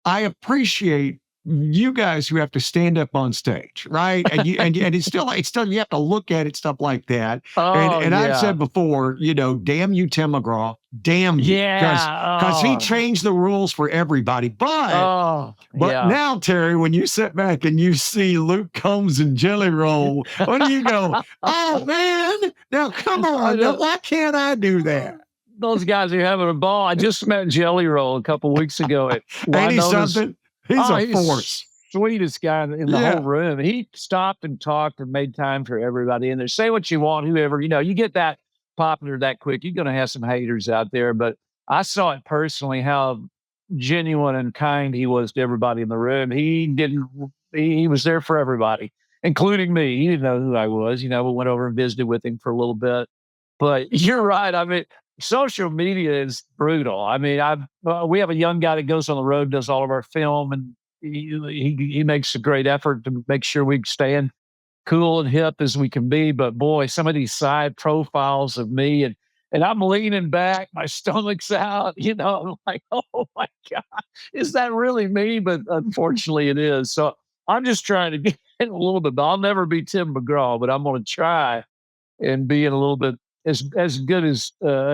I appreciate you guys who have to stand up on stage, right? And it's still you have to look at it, stuff like that. And I've said before, you know, damn you, Tim McGraw, damn you, because he changed the rules for everybody. But now, Terry, when you sit back and you see Luke Combs and Jelly Roll, what do you go? Oh man, now come on, now, why can't I do that? Those guys are having a ball. I just met Jelly Roll a couple weeks ago at Ain't he something? He's a force. Sweetest guy in the whole room. He stopped and talked and made time for everybody in there. Say what you want, whoever, you know, you get that popular that quick, you're going to have some haters out there. But I saw it personally, how genuine and kind he was to everybody in the room. He was there for everybody, including me. He didn't know who I was. You know, we went over and visited with him for a little bit. But you're right. I mean, social media is brutal. I mean, we have a young guy that goes on the road, does all of our film, and he makes a great effort to make sure we stay cool and hip as we can be. But boy, some of these side profiles of me, and I'm leaning back, my stomach's out, you know, I'm like, oh my God, is that really me? But unfortunately it is. So I'm just trying to get in a little bit, but I'll never be Tim McGraw, but I'm going to try and be in a little bit as good as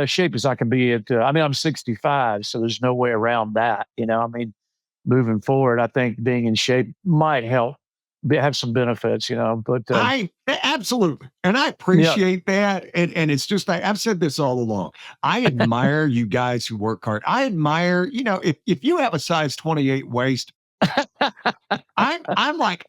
shape as I can be at. I mean, I'm 65, so there's no way around that. You know, I mean, moving forward, I think being in shape might help have some benefits, you know. But I absolutely, and I appreciate that. And it's just like I've said this all along. I admire you guys who work hard. I admire, you know, if you have a size 28 waist, I'm like,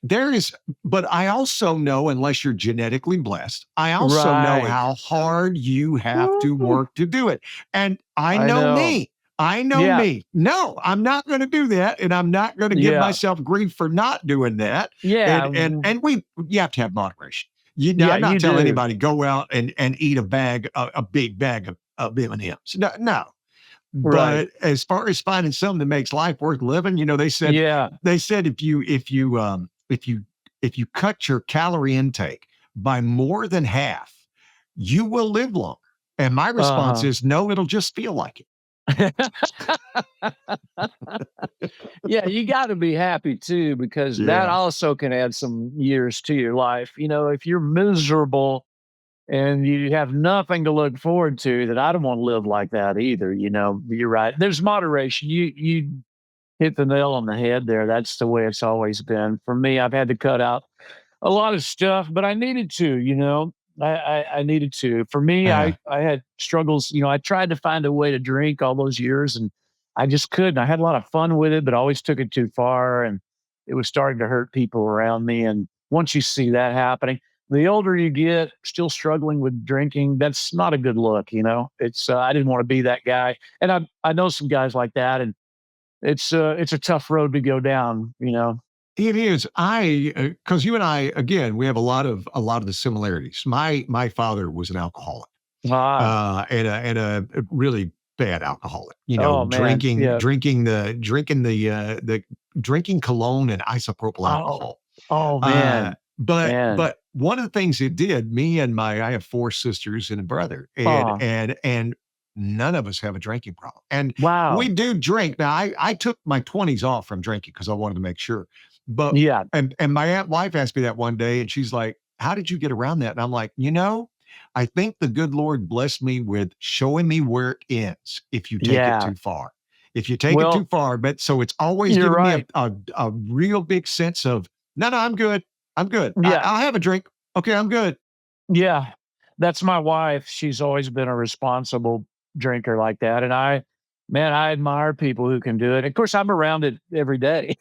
but I also know, unless you're genetically blessed, I also know how hard you have to work to do it. And I know me. I know me. No, I'm not going to do that. And I'm not going to give myself grief for not doing that. Yeah. And you have to have moderation. You know, Yeah, I'm not you telling do. anybody go out and eat a big bag of M&Ms. No, no. Right. But as far as finding something that makes life worth living, you know, Yeah. they said if you cut your calorie intake by more than half, you will live longer. And my response Uh-huh. is no, it'll just feel like it. Yeah, you got to be happy too, because that Yeah. also can add some years to your life. You know, if you're miserable and you have nothing to look forward to, that I don't want to live like that either. You know, you're right. There's moderation. You hit the nail on the head there. That's the way it's always been. For me, I've had to cut out a lot of stuff, but I needed to, you know. I needed to. For me, Uh, I had struggles. You know, I tried to find a way to drink all those years, and I just couldn't. I had a lot of fun with it, but always took it too far, and it was starting to hurt people around me. And once you see that happening, the older you get, still struggling with drinking, that's not a good look. You know, it's I didn't want to be that guy, and I know some guys like that, and it's a tough road to go down. You know. it is. Because you and I, again, we have a lot of the similarities. My father was an alcoholic, Ah, and a really bad alcoholic. You know, oh man, yeah. drinking cologne and isopropyl Oh, alcohol. oh Uh, man, but man. one of the things it did, I have four sisters and a brother, Oh, and none of us have a drinking problem. And we wow. do drink. Now, I took my 20s off from drinking because I wanted to make sure. But Yeah, and my wife asked me that one day, and she's like, "How did you get around that?" And I'm like, you know, I think the good Lord blessed me with showing me where it ends if you take it yeah. too far. If you take it too Well, far, but so it's always you're given me right. a real big sense of no, no, I'm good. I'm good. Yeah, I'll have a drink. Okay, I'm good. yeah. That's my wife. She's always been a responsible drinker like that, and man, I admire people who can do it. Of course, I'm around it every day,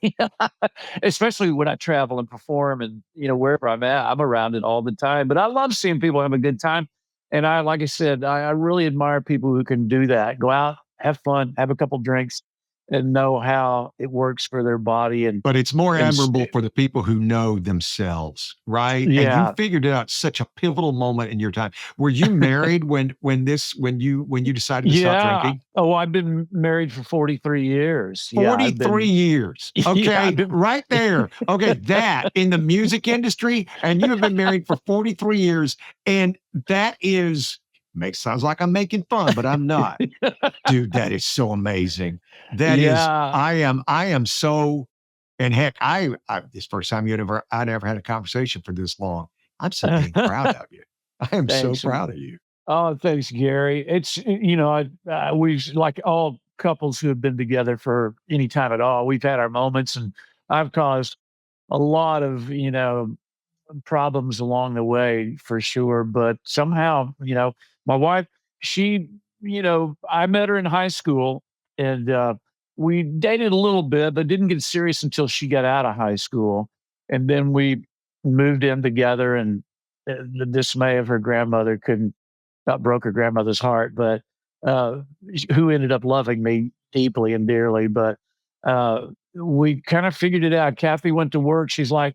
especially when I travel and perform, and you know wherever I'm at, I'm around it all the time. But I love seeing people have a good time, and like I said, I really admire people who can do that. Go out, have fun, have a couple drinks, and know how it works for their body. But it's more And s- admirable for the people who know themselves, right? And you yeah, figured it out such a pivotal moment in your time. Were you married when you decided to stop yeah. drinking? Oh, I've been married for 43 years. Yeah, I've 43 been. years. Yeah, I've Okay, been. right there. Okay, that in the music industry, and you have been married for 43 years, and that is makes sounds like I'm making fun, but I'm not. Dude, that is so amazing. That is, Yeah. I am so, and heck, this first time I'd ever had a conversation for this long. I'm so dang proud of you. I am so Thanks. proud of you. Oh, thanks, Gary. It's, you know, we've, like all couples who have been together for any time at all, we've had our moments, and I've caused a lot of, you know, problems along the way for sure. But somehow, you know, my wife, she, you know, I met her in high school, and we dated a little bit, but didn't get serious until she got out of high school. And then we moved in together, and the dismay of her grandmother couldn't, that broke her grandmother's heart, but uh, who ended up loving me deeply and dearly. But we kind of figured it out. Kathy went to work. She's like,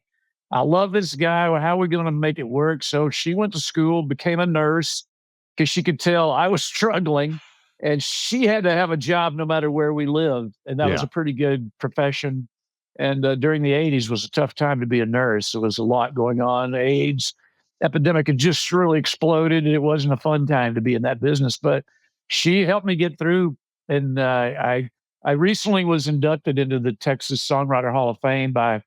I love this guy. Well, how are we going to make it work? So she went to school, became a nurse, because she could tell I was struggling, and she had to have a job no matter where we lived. And that was Yeah. a pretty good profession. And during the 80s was a tough time to be a nurse. There was a lot going on. AIDS epidemic had just really exploded, and it wasn't a fun time to be in that business. But she helped me get through. And I recently was inducted into the Texas Songwriter Hall of Fame by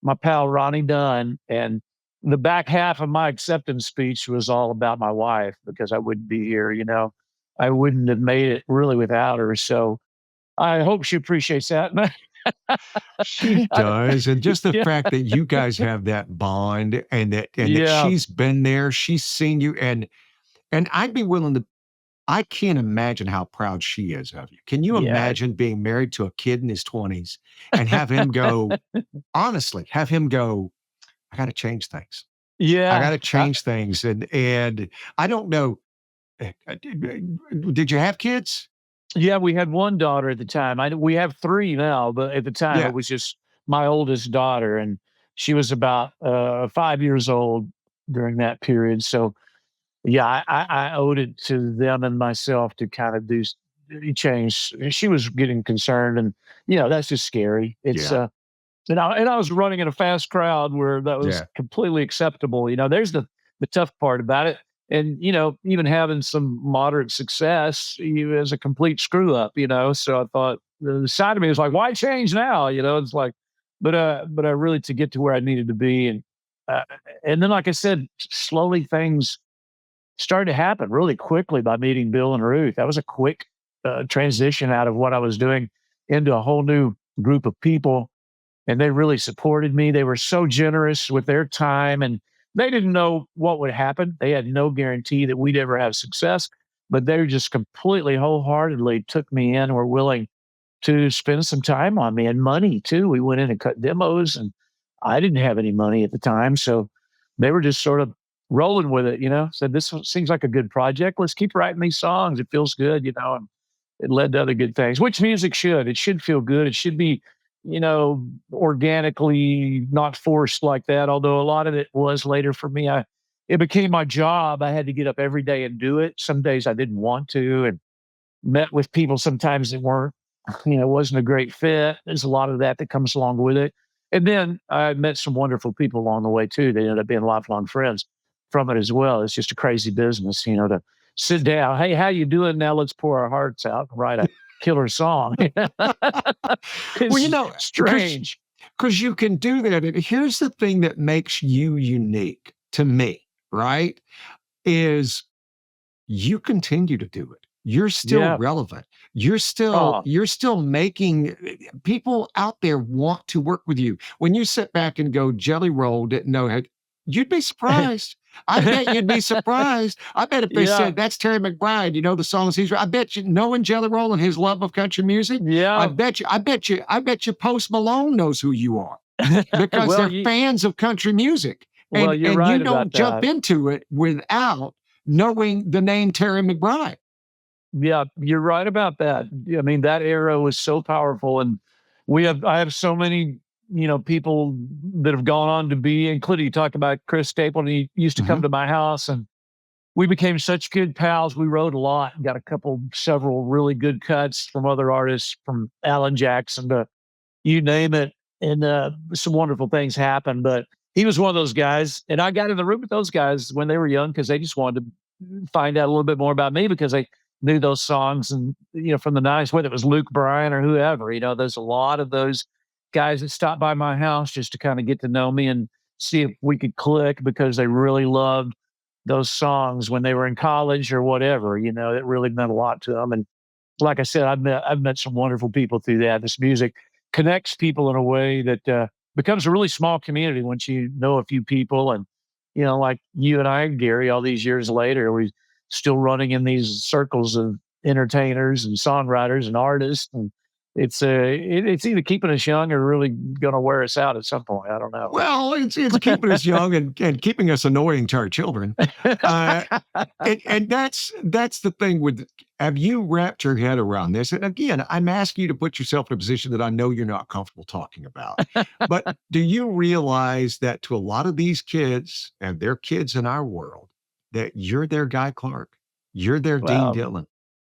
my pal Ronnie Dunn, and the back half of my acceptance speech was all about my wife, because I wouldn't be here. You know, I wouldn't have made it really without her. So I hope she appreciates that. She does. And just the Yeah, fact that you guys have that bond and that yeah, she's been there, she's seen you, and I'd be willing to I can't imagine how proud she is of you. Can you yeah, imagine being married to a kid in his 20s and have him go, honestly, have him go, I got to change things. I got yeah. to change things. And I don't know. Did you have kids? Yeah, we had one daughter at the time. We have three now, but at the time it Yeah. was just my oldest daughter, and she was about 5 years old during that period. So yeah, I owed it to them and myself to kind of change. She was getting concerned, and that's just scary. It's Yeah. and I was running in a fast crowd where that was Yeah. completely acceptable. There's the tough part about it. And, even having some moderate success is a complete screw up, So I thought the side of me was like, why change now? It's like, but I really, to get to where I needed to be. And then, like I said, slowly things started to happen really quickly by meeting Bill and Ruth. That was a quick transition out of what I was doing into a whole new group of people. And they really supported me. They were so generous with their time, and they didn't know what would happen. They had no guarantee that we'd ever have success, but they just completely wholeheartedly took me in, were willing to spend some time on me and money too. We went in and cut demos, and I didn't have any money at the time. So they were just sort of rolling with it, said, this seems like a good project. Let's keep writing these songs. It feels good, and it led to other good things, which music should. It should feel good. It should be, organically, not forced like that. Although a lot of it was later for me. It became my job. I had to get up every day and do it. Some days I didn't want to, and met with people sometimes that weren't, wasn't a great fit. There's a lot of that comes along with it. And then I met some wonderful people along the way too. They ended up being lifelong friends from it as well. It's just a crazy business, to sit down. Hey, how you doing now? Let's pour our hearts out and write a killer song. It's strange. Because you can do that. And here's the thing that makes you unique to me, right? Is you continue to do it. You're still relevant. You're still making people out there want to work with you. When you sit back and go, Jelly Roll didn't know, you'd be surprised. I bet you'd be surprised. I bet if they said, that's Terry McBride, the songs he's I bet you, knowing Jelly Roll and his love of country music, I bet you Post Malone knows who you are because they're fans of country music. And you're right, you don't jump into it without knowing the name Terry McBride. Yeah, you're right about that. I mean, that era was so powerful, and I have so many, people that have gone on to be, including, you talk about Chris Stapleton. He used to come to my house, and we became such good pals. We wrote a lot, got several really good cuts from other artists, from Alan Jackson to you name it. And some wonderful things happened, but he was one of those guys. And I got in the room with those guys when they were young, because they just wanted to find out a little bit more about me, because they knew those songs and, from the 90s, whether it was Luke Bryan or whoever, there's a lot of those guys that stopped by my house just to kind of get to know me and see if we could click, because they really loved those songs when they were in college or whatever, it really meant a lot to them. And like I said, I've met some wonderful people through that. This music connects people in a way that becomes a really small community once you know a few people. And, like you and I, Gary, all these years later, we still running in these circles of entertainers and songwriters and artists. And it's either keeping us young or really going to wear us out at some point. I don't know. Well, it's keeping us young and keeping us annoying to our children. And that's the thing with, have you wrapped your head around this? And again, I'm asking you to put yourself in a position that I know you're not comfortable talking about. But do you realize that to a lot of these kids, and they're kids in our world, that you're their Guy Clark, you're their Dean Dillon?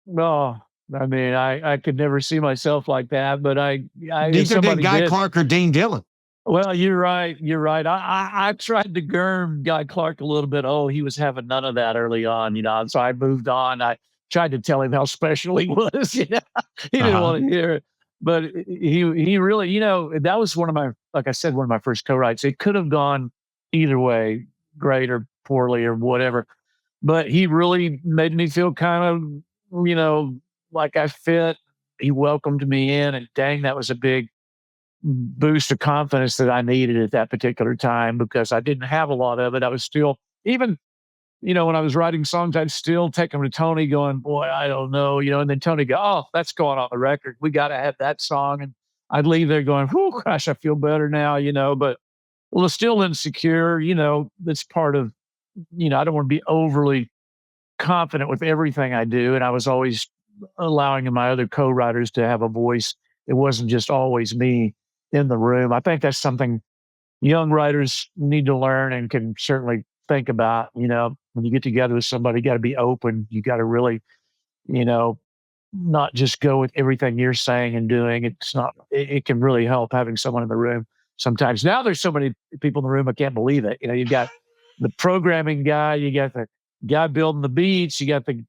No, I mean, I could never see myself like that, but neither did Guy Clark or Dean Dillon. Well, you're right. You're right. I tried to gurn Guy Clark a little bit. Oh, he was having none of that early on, so I moved on. I tried to tell him how special he was. He didn't want to hear it, but he really, that was like I said, one of my first co-writes. It could have gone either way, great or poorly or whatever, but he really made me feel kind of, like I fit. He welcomed me in, and dang, that was a big boost of confidence that I needed at that particular time, because I didn't have a lot of it. I was still, even, when I was writing songs, I'd still take them to Tony going, boy, I don't know, and then Tony go, oh, that's going on the record. We got to have that song. And I'd leave there going, whew, gosh, I feel better now, but well, still insecure, that's part of, I don't want to be overly confident with everything I do. And I was always allowing my other co-writers to have a voice. It wasn't just always me in the room. I think that's something young writers need to learn, and can certainly think about, when you get together with somebody, you got to be open. You got to really, not just go with everything you're saying and doing. It can really help having someone in the room sometimes. Now there's so many people in the room, I can't believe it. You've got the programming guy, you got the guy building the beats, you got the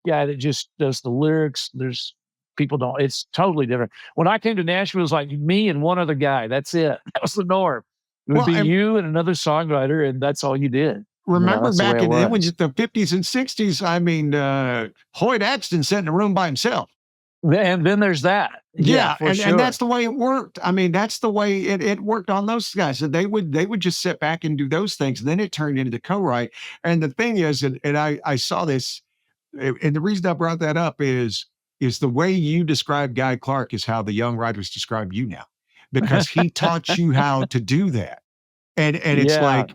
guy that just does the lyrics. It's totally different. When I came to Nashville, it was like me and one other guy. That's it. That was the norm. It would be you and another songwriter, and that's all you did. Remember back in the 50s and 60s, I mean, Hoyt Axton sat in a room by himself. And then there's that. Yeah, and that's the way it worked. I mean, that's the way it worked on those guys. So they would just sit back and do those things. And then it turned into the co-write. And the thing is, and I saw this, and the reason I brought that up is the way you describe Guy Clark is how the young writers describe you now, because he taught you how to do that. And it's like,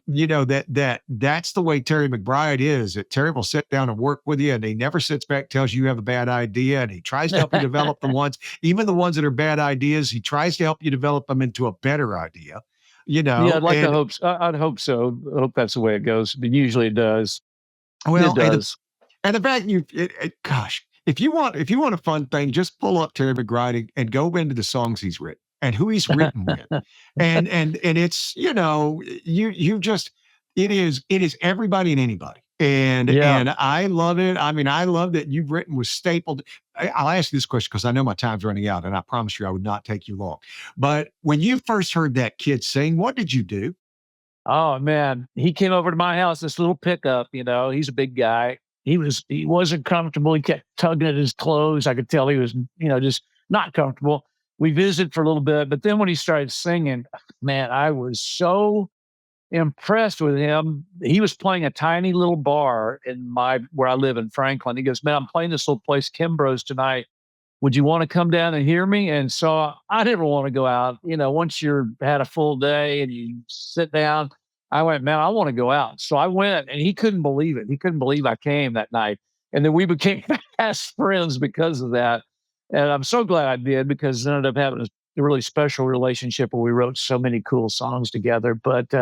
that's the way Terry McBride is. That Terry will sit down and work with you, and he never sits back, tells you have a bad idea, and he tries to help you develop the ones, even the ones that are bad ideas, he tries to help you develop them into a better idea. Yeah, I'd hope so. I hope that's the way it goes. But usually it does. Well, it does. And the fact gosh, if you want a fun thing, just pull up Terry McBride and go into the songs he's written and who he's written with. And it's, you just, it is everybody and anybody. And I love it. I mean, I love that you've written with stapled. I'll ask you this question because I know my time's running out, and I promise you I would not take you long. But when you first heard that kid sing, what did you do? Oh man, he came over to my house, this little pickup, he's a big guy. He wasn't comfortable. He kept tugging at his clothes. I could tell he was, just not comfortable. We visited for a little bit, but then when he started singing, man, I was so impressed with him. He was playing a tiny little bar where I live in Franklin. He goes, man, I'm playing this little place, Kimbrough's tonight. Would you want to come down and hear me? And so I didn't want to go out. Once you're had a full day and you sit down, I went, man, I want to go out. So I went, and he couldn't believe it. He couldn't believe I came that night. And then we became fast friends because of that. And I'm so glad I did, because it ended up having a really special relationship where we wrote so many cool songs together. But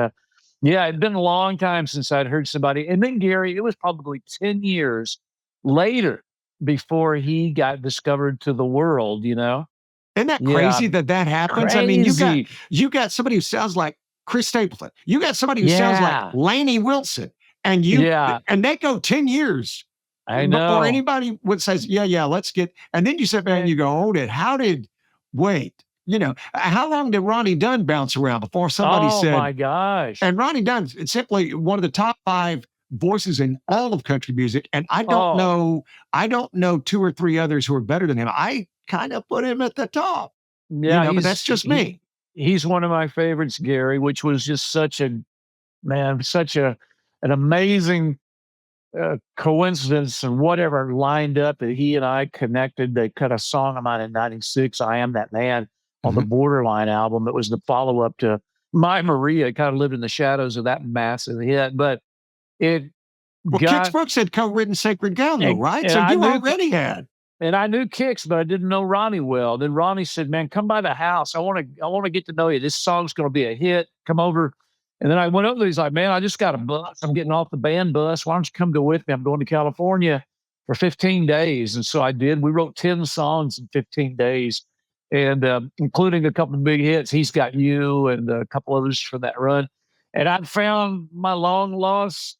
it'd been a long time since I'd heard somebody. And then Gary, it was probably 10 years later before he got discovered to the world, Isn't that crazy that happens? Crazy. I mean, you got somebody who sounds like Chris Stapleton. You got somebody who sounds like Lainey Wilson. And and they go 10 years. I know. Before anybody would say, let's get, and then you sit back and you go, how long did Ronnie Dunn bounce around before somebody said, oh my gosh. And Ronnie Dunn is simply one of the top 5 voices in all of country music. And I don't know 2 or 3 others who are better than him. I kind of put him at the top. Yeah. But that's just me. He's one of my favorites, Gary, which was just such an amazing coincidence and whatever lined up that he and I connected. They cut a song of mine in 96, I Am That Man, on the Borderline album. It was the follow-up to My Maria. It kind of lived in the shadows of that massive hit, but Kix Brooks had co-written Sacred Gown, though, right? So you already had. And I knew Kix, but I didn't know Ronnie well. Then Ronnie said, man, come by the house. I want to get to know you. This song's going to be a hit. Come over. And then I went over there. He's like, man, I just got a bus. I'm getting off the band bus. Why don't you come go with me? I'm going to California for 15 days. And so I did. We wrote 10 songs in 15 days, and including a couple of big hits. He's Got You and a couple others for that run. And I found my long lost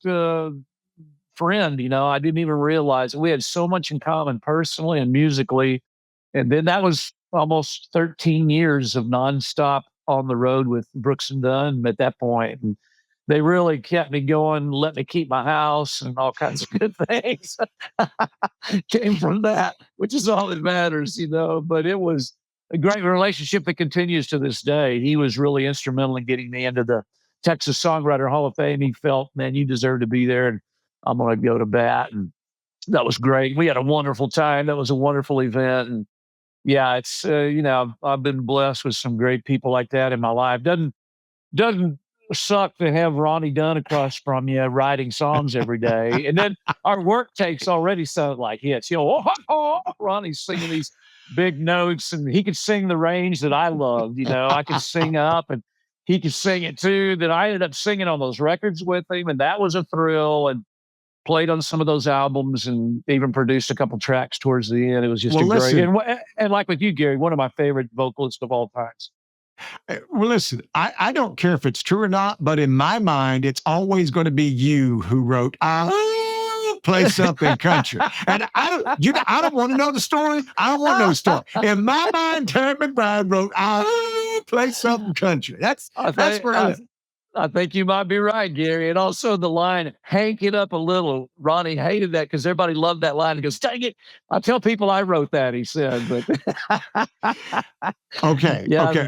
friend. I didn't even realize it. We had so much in common personally and musically. And then that was almost 13 years of nonstop on the road with Brooks and Dunn at that point. And they really kept me going, let me keep my house and all kinds of good things came from that, which is all that matters, but it was a great relationship that continues to this day. He was really instrumental in getting me into the Texas Songwriter Hall of Fame. He felt, man, you deserve to be there, and I'm going to go to bat. And that was great. We had a wonderful time. That was a wonderful event. And yeah, it's, I've been blessed with some great people like that in my life. Doesn't suck to have Ronnie Dunn across from you writing songs every day. And then our work takes already sound like hits. Ronnie's singing these big notes, and he could sing the range that I loved. I could sing up, and he could sing it too. That I ended up singing on those records with him, and that was a thrill. And played on some of those albums, and even produced a couple tracks towards the end. It was just Well, a great. listen. And like with you, Gary, one of my favorite vocalists of all times. Well, listen, I don't care if it's true or not, but in my mind, it's always going to be you who wrote, play something country. And I don't want to know the story. I don't want to know the story. In my mind, Terry McBride wrote, play something country. That's where I think you might be right, Gary. And also the line, "Hank it up a little." Ronnie hated that because everybody loved that line. He goes, "Dang it. I tell people I wrote that," he said. But okay. yeah, Okay.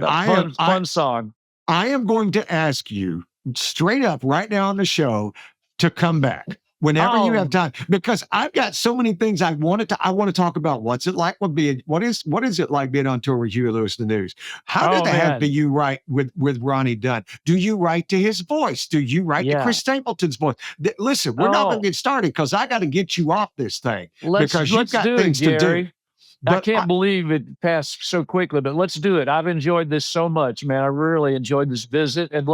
fun song. I am going to ask you straight up right now on the show to come back whenever you have time, because I've got so many things I want to talk about. What's it like what is it like being on tour with Huey Lewis and the News? How did that happen? Do you write with Ronnie Dunn? Do you write to his voice? Do you write to Chris Stapleton's voice? Listen, we're not going to get started because I got to get you off this thing because you've got things to do. I can't believe it passed so quickly, but let's do it. I've enjoyed this so much, man. I really enjoyed this visit, and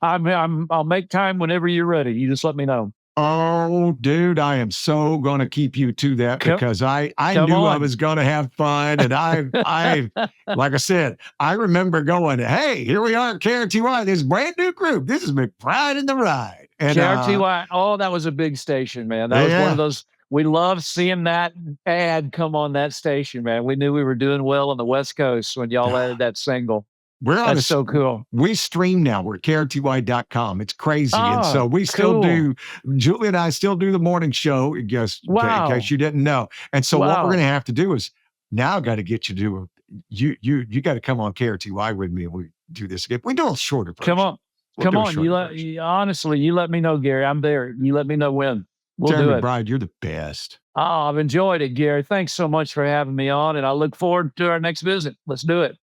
I'll make time whenever you're ready. You just let me know. Oh, dude, I am so going to keep you to that because I knew I was going to have fun. And I, like I said, I remember going, hey, here we are at KRTY, this brand new group. This is McBride the Ride. And KRTY, that was a big station, man. That was one of those. We loved seeing that ad come on that station, man. We knew we were doing well on the West Coast when y'all added that single. That's so cool. We stream now. We're at KRTY.com. It's crazy. And so we still do, Julie and I still do the morning show, in case you didn't know. And so what we're going to have to do is now got to get you to you got to come on KRTY with me and we do this again. We do a shorter version. Come on. Honestly, you let me know, Gary. I'm there. You let me know when. We'll do it. McBride, you're the best. I've enjoyed it, Gary. Thanks so much for having me on, and I look forward to our next visit. Let's do it.